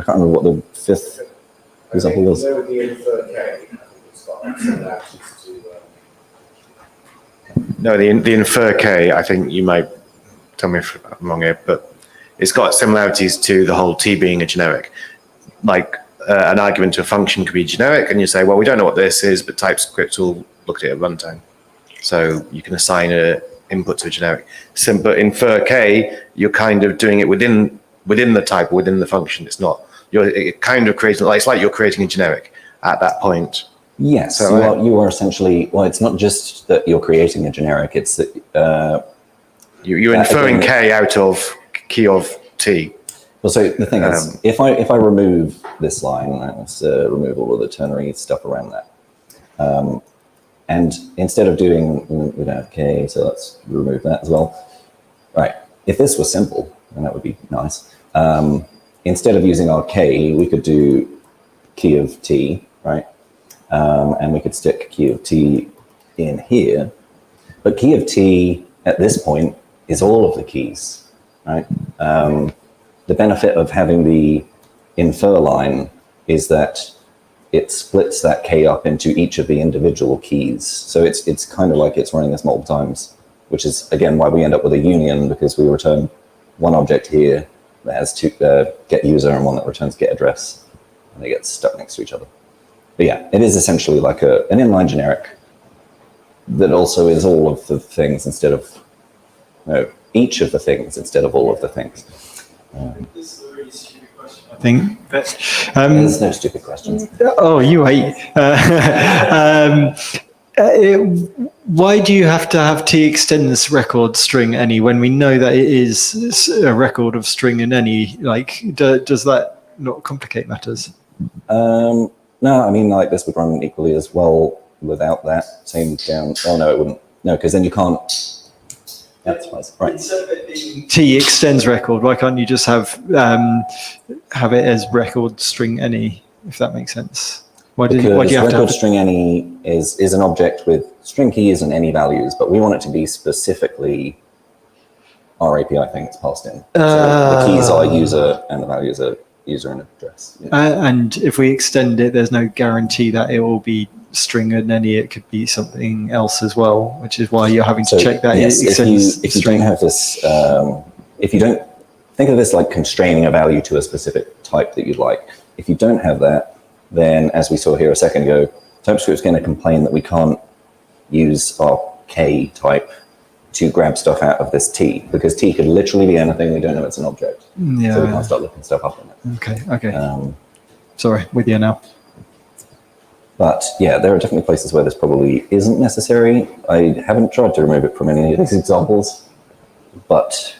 remember what the fifth example was. There would be infer K. It's got similarities to. No, the infer K, I think you might tell me if I'm wrong here, but it's got similarities to the whole T being a generic. Like an argument to a function could be generic, and you say, well, we don't know what this is, but TypeScript will look at it at runtime. So you can assign an input to a generic. But infer K, you're kind of doing it within the type, within the function. It's not, you're kind of creating, it's like you're creating a generic at that point. Yes, so you are essentially, well, it's not just that you're creating a generic, it's that you're inferring K out of key of T. Well, so the thing is, if I remove this line, let's remove all of the ternary stuff around that. And instead of doing, we don't have K, so let's remove that as well. Right, if this was simple, then that would be nice. Instead of using our K, we could do key of T, right? And we could stick key of T in here. But key of T at this point is all of the keys, right? The benefit of having the infer line is that it splits that K up into each of the individual keys. So it's kind of like it's running this multiple times, which is, again, why we end up with a union, because we return one object here that has two, get user, and one that returns get address, and they get stuck next to each other. But yeah, it is essentially like an inline generic that also is all of the things instead of, each of the things instead of all of the things. This is a really stupid question. I think that there's no stupid questions. Oh, you wait. Why do you have to have T extends record string any when we know that it is a record of string in any? Like, does that not complicate matters? No, I mean, like, this would run equally as well without that. Same down. Oh no, it wouldn't. No, because then you can't. That's right. T extends record. Why can't you just have it as record string any? If that makes sense. Why do you have record to have string any is an object with string keys and any values, but we want it to be specifically our API thing that's passed in. So the keys are user and the values are user and address. Yeah. And if we extend it, there's no guarantee that it will be string and any. It could be something else as well, which is why you're having to check that. Yes, if you don't have this, if you don't think of this like constraining a value to a specific type that you'd like, if you don't have that, then as we saw here a second ago, TypeScript's going to complain that we can't use our K type to grab stuff out of this T, because T could literally be anything. We don't know it's an object, so we can't start looking stuff up in it. Okay. Sorry, with you now. But yeah, there are definitely places where this probably isn't necessary. I haven't tried to remove it from any of these examples, but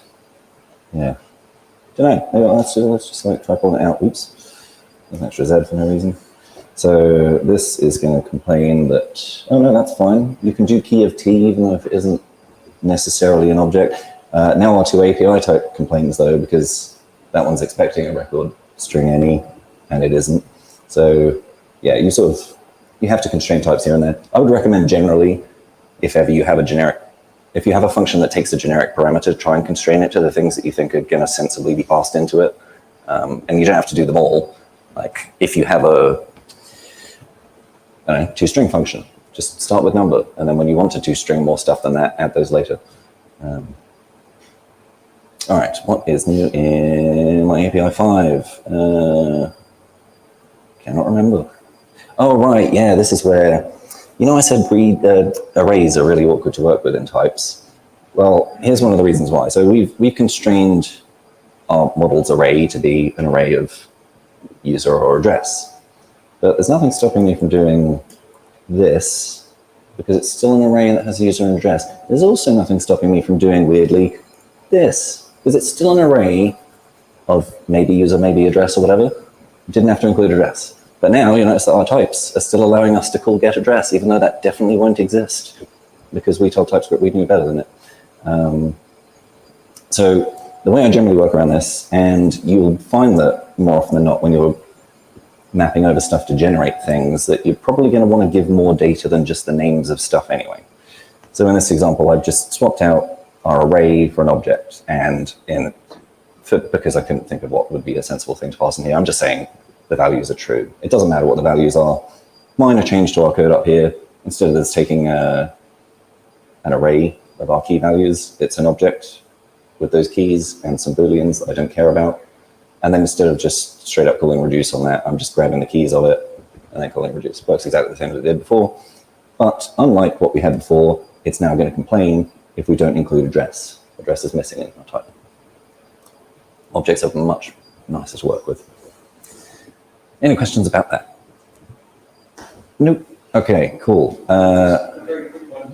yeah, don't know. Maybe let's just like try pulling it out. Oops, there's an extra Z for no reason. So this is going to complain that, oh no, that's fine. You can do key of T even though if it isn't necessarily an object. Now our two API type complains though, because that one's expecting a record string any, and it isn't. So yeah, you have to constrain types here and there. I would recommend generally, if ever you have a generic, if you have a function that takes a generic parameter, try and constrain it to the things that you think are going to sensibly be passed into it. And you don't have to do them all. Like if you have a two-string function, just start with number, and then when you want to two-string more stuff than that, add those later. All right, what is new in my API 5? Cannot remember. Oh, right, yeah, this is where, I said arrays are really awkward to work with in types. Well, here's one of the reasons why. So we've constrained our model's array to be an array of user or address. But there's nothing stopping me from doing this, because it's still an array that has user and address. There's also nothing stopping me from doing, weirdly, this, because it's still an array of maybe user, maybe address or whatever. It didn't have to include address. But now you notice that our types are still allowing us to call get address, even though that definitely won't exist. because we told TypeScript we knew better than it. So the way I generally work around this, and you'll find that more often than not when you're mapping over stuff to generate things, that you're probably going to want to give more data than just the names of stuff anyway. So in this example, I've just swapped out our array for an object, and because I couldn't think of what would be a sensible thing to pass in here, I'm just saying the values are true. It doesn't matter what the values are. Minor change to our code up here. Instead of this taking an array of our key values, it's an object with those keys and some booleans that I don't care about. And then instead of just straight up calling reduce on that, I'm just grabbing the keys of it and then calling reduce. It works exactly the same as it did before. But unlike what we had before, it's now going to complain if we don't include address. Address is missing in our type. Objects are much nicer to work with. Any questions about that? Nope. Okay, cool.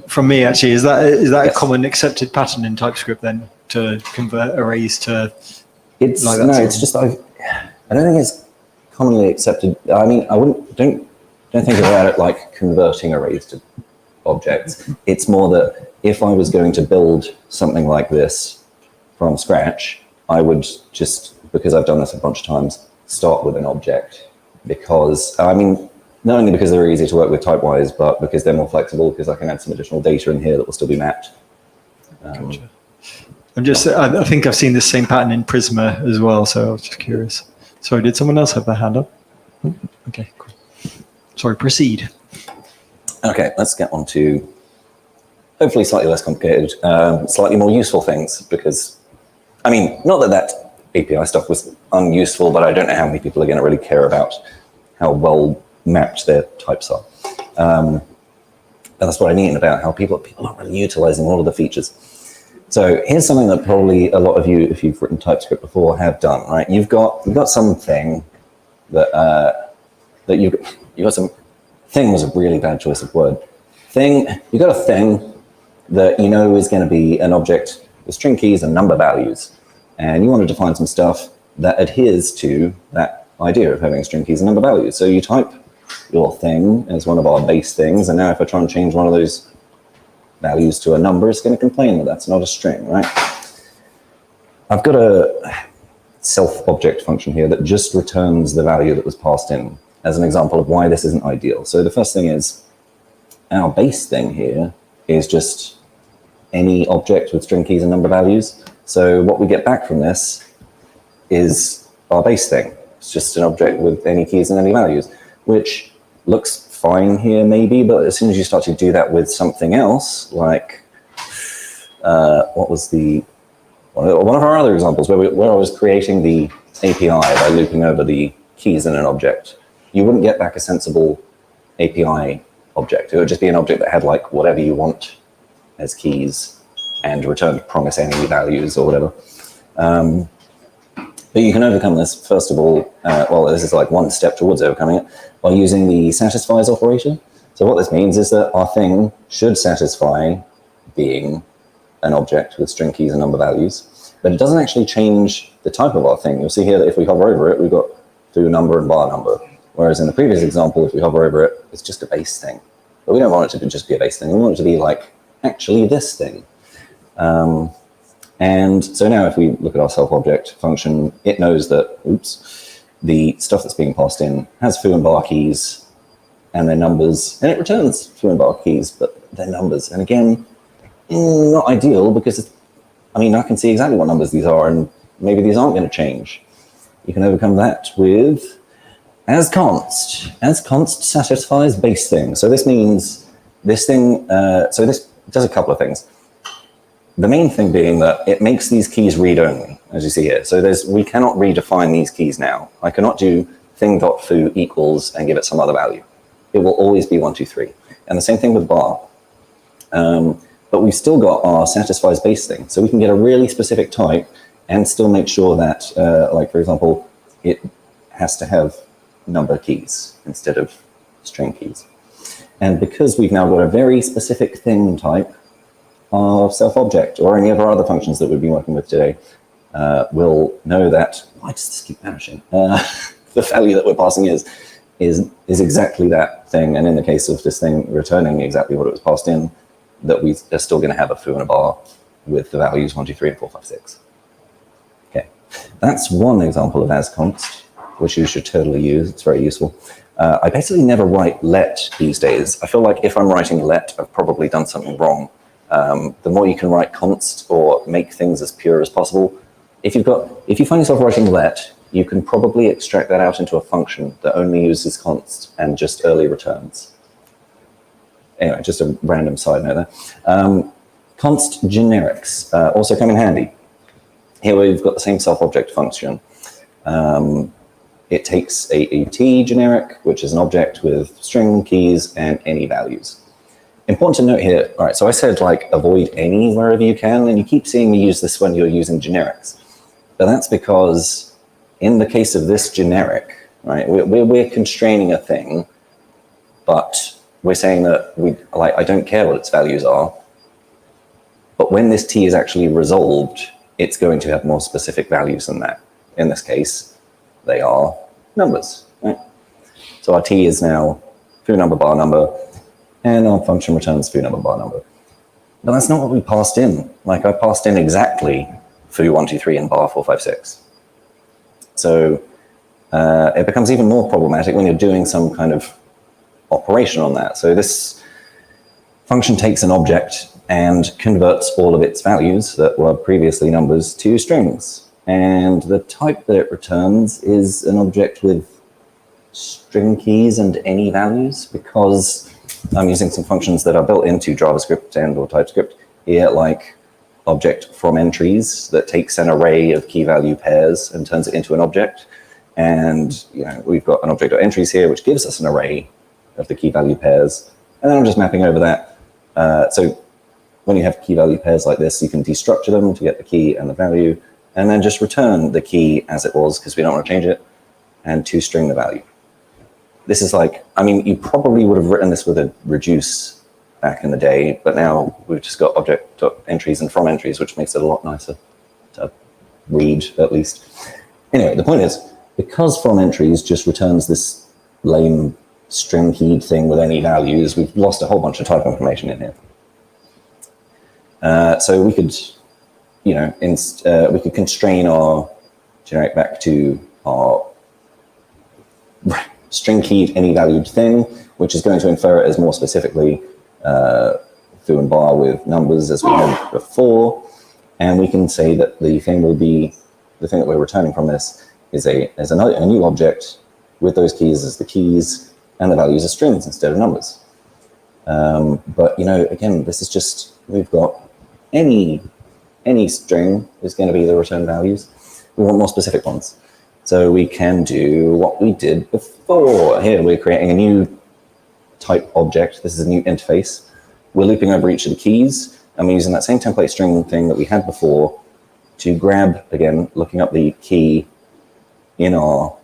From me, actually, is that Yes. a common accepted pattern in TypeScript then, to convert arrays to? It's like that no, sort it's of- just I don't think it's commonly accepted. I mean, I don't think about it like converting arrays to objects. It's more that if I was going to build something like this from scratch, I would just, because I've done this a bunch of times, start with an object, because I mean, not only because they're easy to work with type-wise, but because they're more flexible, because I can add some additional data in here that will still be mapped. Gotcha. I think I've seen this same pattern in Prisma as well, so I was just curious. Sorry, did someone else have their hand up? Okay, cool. Sorry, proceed. Okay, let's get on to hopefully slightly less complicated, slightly more useful things, because, I mean, not that that API stuff was unuseful, but I don't know how many people are going to really care about how well mapped their types are. And that's what I mean about how people aren't really utilizing all of the features. So here's something that probably a lot of you, if you've written TypeScript before, have done, right? You've got something that you've got some. Thing was a really bad choice of word. Thing, you got a thing that you know is going to be an object with string keys and number values, and you want to define some stuff that adheres to that idea of having string keys and number values. So you type your thing as one of our base things, and now if I try and change one of those values to a number, it's going to complain that that's not a string, right? I've got a self-object function here that just returns the value that was passed in as an example of why this isn't ideal. So the first thing is our base thing here is just any object with string keys and number values. So what we get back from this is our base thing. It's just an object with any keys and any values, which looks fine here maybe, but as soon as you start to do that with something else, like what was one of our other examples where I was creating the API by looping over the keys in an object, you wouldn't get back a sensible API object. It would just be an object that had like whatever you want as keys and returned promise any values or whatever. But you can overcome this, first of all, well, this is like one step towards overcoming it, by using the satisfies operator. So what this means is that our thing should satisfy being an object with string keys and number values, but it doesn't actually change the type of our thing. You'll see here that if we hover over it, we've got foo number and bar number. Whereas in the previous example, if we hover over it, it's just a base thing. But we don't want it to just be a base thing. We want it to be like actually this thing. And so now if we look at our self-object function, it knows that, oops, the stuff that's being passed in has foo and bar keys and their numbers, and it returns foo and bar keys, but their numbers. And again, not ideal because, I mean, I can see exactly what numbers these are, and maybe these aren't going to change. You can overcome that with asconst. Asconst satisfies base thing. So this means this thing, so this does a couple of things. The main thing being that it makes these keys read-only, as you see here. So we cannot redefine these keys now. I cannot do thing.foo equals and give it some other value. It will always be 1, 2, 3. And the same thing with bar. But we've still got our satisfies base thing. So we can get a really specific type and still make sure that, like for example, it has to have number keys instead of string keys. And because we've now got a very specific thing type, our self-object or any of our other functions that we've been working with today will know that, why does this keep vanishing? The value that we're passing is exactly that thing. And in the case of this thing returning exactly what it was passed in, that we are still going to have a foo and a bar with the values 1, 2, 3, and 4, 5, 6. Okay, that's one example of asconst, which you should totally use. It's very useful. I basically never write let these days. I feel like if I'm writing let, I've probably done something wrong. The more you can write const or make things as pure as possible, if you find yourself writing let, you can probably extract that out into a function that only uses const and just early returns. Anyway, just a random side note there. Const generics also come in handy. Here we've got the same self-object function. It takes a t generic, which is an object with string, keys, and any values. Important to note here, all right, so I said like avoid any wherever you can, and you keep seeing me use this when you're using generics. But that's because in the case of this generic, right, we're constraining a thing, but we're saying that I don't care what its values are, but when this t is actually resolved, it's going to have more specific values than that. In this case, they are numbers, right? So our t is now foo number bar number, and our function returns foo number bar number. But that's not what we passed in. Like I passed in exactly foo 1, 2, 3 and bar 4, 5, 6. So it becomes even more problematic when you're doing some kind of operation on that. So this function takes an object and converts all of its values that were previously numbers to strings. And the type that it returns is an object with string keys and any values, because I'm using some functions that are built into JavaScript and or TypeScript here, like object from entries that takes an array of key value pairs and turns it into an object. And we've got an object of entries here, which gives us an array of the key value pairs. And then I'm just mapping over that. So when you have key value pairs like this, you can destructure them to get the key and the value, and then just return the key as it was, because we don't want to change it, and to-string the value. This is like, I mean, you probably would have written this with a reduce back in the day, but now we've just got object.entries and from entries, which makes it a lot nicer to read, at least. Anyway, the point is, because from entries just returns this lame string keyed thing with any values, we've lost a whole bunch of type information in here. So we could, we could constrain our generic back to our string keyed any valued thing, which is going to infer it as more specifically foo and bar with numbers as we had before. And we can say that the thing will be, the thing that we're returning from this is a new object with those keys as the keys and the values as strings instead of numbers. But again, this is just, we've got any string is going to be the return values. We want more specific ones. So we can do what we did before. Here we're creating a new type object. This is a new interface. We're looping over each of the keys, and we're using that same template string thing that we had before to grab, again, looking up the key in our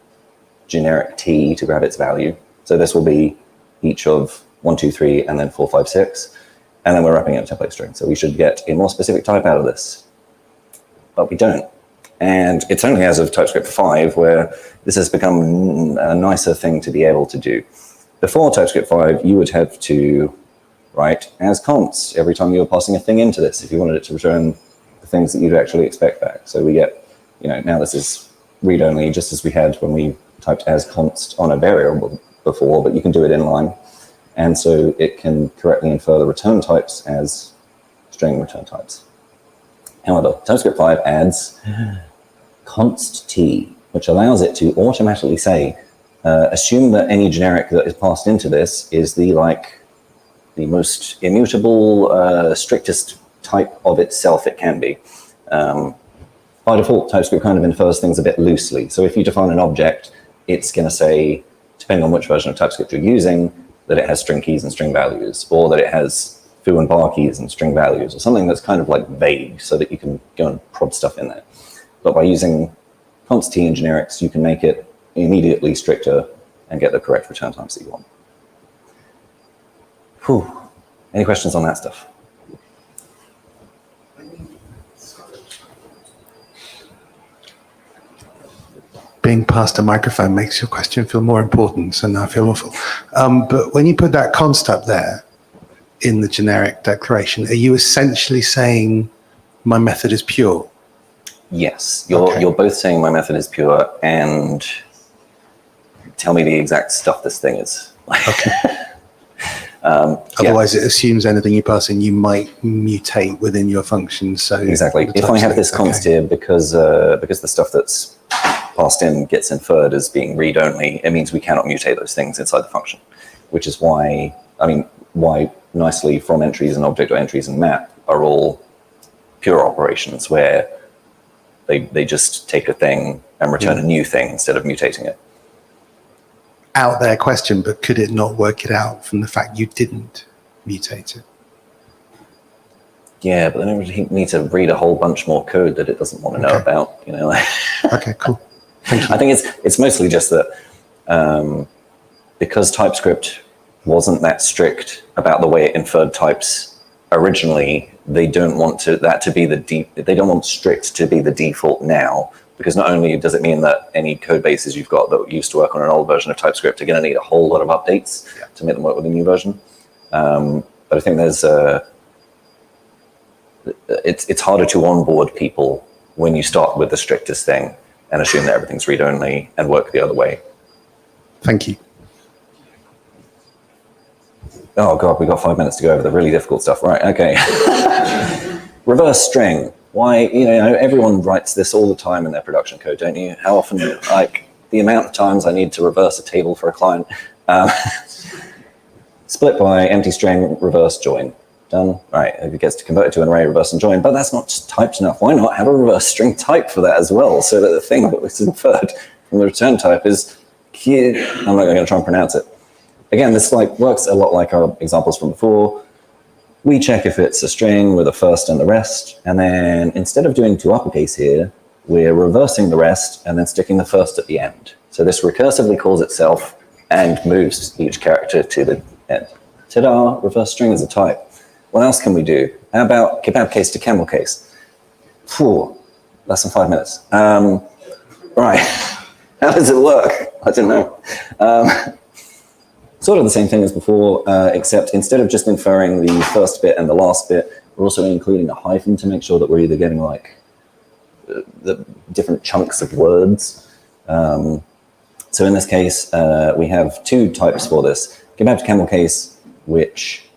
generic t to grab its value. So this will be each of 1, 2, 3, and then 4, 5, 6. And then we're wrapping in a template string. So we should get a more specific type out of this. But we don't. And it's only as of TypeScript 5 where this has become a nicer thing to be able to do. Before TypeScript 5, you would have to write as const every time you were passing a thing into this if you wanted it to return the things that you'd actually expect back. So we get, now this is read-only, just as we had when we typed as const on a variable before, but you can do it inline. And so it can correctly infer the return types as string return types. However, TypeScript 5 adds const t, which allows it to automatically say, assume that any generic that is passed into this is the most immutable, strictest type of itself it can be. By default, TypeScript kind of infers things a bit loosely. So if you define an object, it's going to say, depending on which version of TypeScript you're using, that it has string keys and string values, or that it has foo and bar keys and string values, or something that's kind of like vague so that you can go and prod stuff in there. But by using const t and generics, you can make it immediately stricter and get the correct return types that you want. Whew. Any questions on that stuff? Being past a microphone makes your question feel more important, so now I feel awful. But when you put that const up there, in the generic declaration, are you essentially saying my method is pure? Yes, you're both saying my method is pure and tell me the exact stuff this thing is. Okay. Otherwise, it assumes anything you pass in, you might mutate within your function. So exactly. If I have this const here, because the stuff that's passed in gets inferred as being read-only, it means we cannot mutate those things inside the function, which is why, why nicely from entries and object or entries and map are all pure operations where they just take a thing and return a new thing instead of mutating it. Out there question, but could it not work it out from the fact you didn't mutate it? Yeah, but then it would need to read a whole bunch more code that it doesn't want to know about, you know. Okay, cool. Thank you. I think it's mostly just that because TypeScript wasn't that strict about the way it inferred types originally, they don't want they don't want strict to be the default now. Because not only does it mean that any code bases you've got that used to work on an old version of TypeScript are going to need a whole lot of updates to make them work with the new version. But I think there's it's harder to onboard people when you start with the strictest thing and assume that everything's read-only and work the other way. Thank you. Oh God, we got 5 minutes to go over the really difficult stuff. Right, okay. Reverse string. Why, everyone writes this all the time in their production code, don't you? How often, like the amount of times I need to reverse a table for a client. Split by empty string, reverse join. Done. Right, it gets to convert it to an array, reverse and join, but that's not just typed enough. Why not have a reverse string type for that as well, so that the thing that was inferred from the return type is here. I'm not going to try and pronounce it. Again, this works a lot like our examples from before. We check if it's a string with a first and the rest, and then instead of doing to uppercase here, we're reversing the rest and then sticking the first at the end. So this recursively calls itself and moves each character to the end. Ta-da, reverse string is a type. What else can we do? How about kebab case to camel case? Phew, less than 5 minutes. Right, how does it work? I don't know. Sort of the same thing as before, except instead of just inferring the first bit and the last bit, we're also including a hyphen to make sure that we're either getting the different chunks of words. So in this case, we have two types for this. Kebab to camel case, which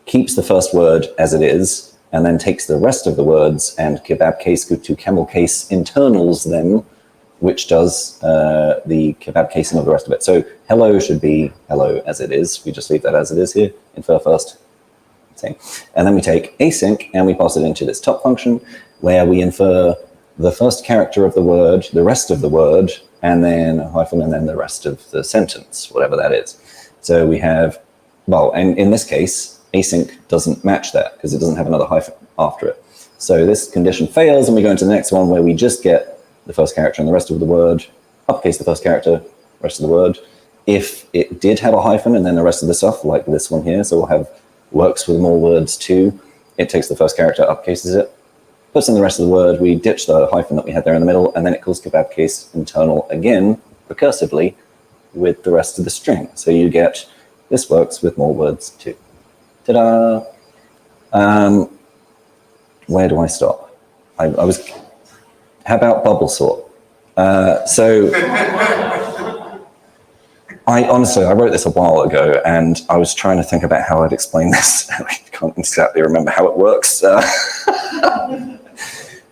keeps the first word as it is, and then takes the rest of the words and kebab case to camel case internals them, which does the kebab casing of the rest of it. So hello should be hello as it is. We just leave that as it is here, infer first. Same. And then we take async and we pass it into this top function where we infer the first character of the word, the rest of the word, and then a hyphen, and then the rest of the sentence, whatever that is. So we have, well, and in this case, async doesn't match that because it doesn't have another hyphen after it. So this condition fails and we go into the next one where we just get the first character and the rest of the word, uppercase the first character, rest of the word. If it did have a hyphen and then the rest of the stuff, like this one here, so we'll have works with more words too, it takes the first character, uppercases it, puts in the rest of the word, we ditch the hyphen that we had there in the middle, and then it calls kebab case internal again, recursively, with the rest of the string. So you get, this works with more words too. Ta-da! Where do I stop? How about bubble sort? So I wrote this a while ago and I was trying to think about how I'd explain this. I can't exactly remember how it works.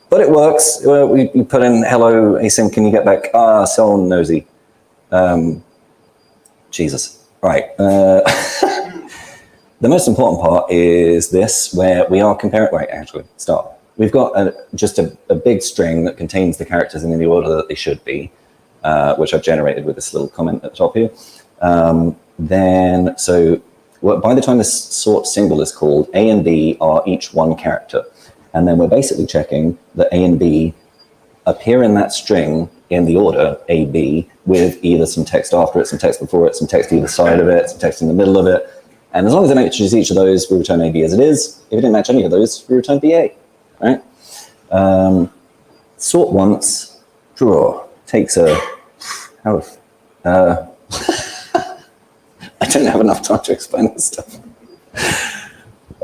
But it works. We put in hello async, can you get back? So nosy. Jesus. Right. The most important part is this, where we are comparing, right, actually, start. We've got just a big string that contains the characters in the order that they should be, which I've generated with this little comment at the top here. By the time this sort symbol is called, A and B are each one character. And then we're basically checking that A and B appear in that string in the order A, B, with either some text after it, some text before it, some text either side of it, some text in the middle of it. And as long as it matches each of those, we return AB as it is. If it didn't match any of those, we return BA. Right? Sort once, draw, takes a, I don't have enough time to explain this stuff.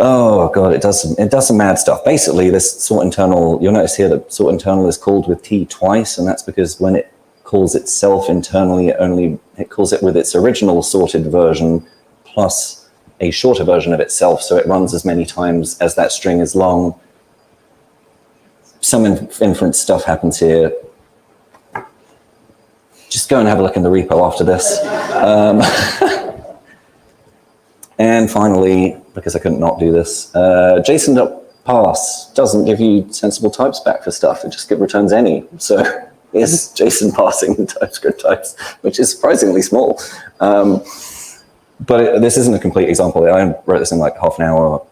Oh god, it does some mad stuff. Basically, this sort internal, you'll notice here that sort internal is called with T twice, and that's because when it calls itself internally, it calls it with its original sorted version plus a shorter version of itself, so it runs as many times as that string is long. Some inference stuff happens here. Just go and have a look in the repo after this. And finally, because I couldn't not do this, JSON.parse doesn't give you sensible types back for stuff. It just returns any. So here's JSON parsing the TypeScript types, which is surprisingly small. But this isn't a complete example. I wrote this in like half an hour.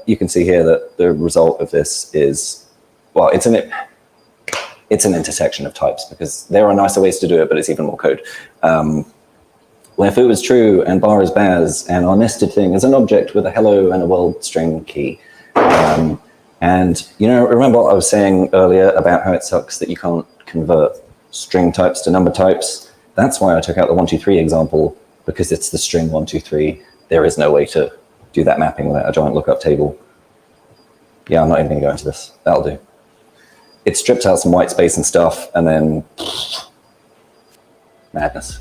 You can see here that the result of this is, well, it's an intersection of types, because there are nicer ways to do it, but it's even more code. Where foo is true and bar is baz, and our nested thing is an object with a hello and a world string key. And you know, remember what I was saying earlier about how it sucks that you can't convert string types to number types? That's why I took out the 1, 2, 3 example, because it's the string 1, 2, 3. There is no way to do that mapping without a giant lookup table. Yeah, I'm not even going to go into this. That'll do. It strips out some white space and stuff, and then madness.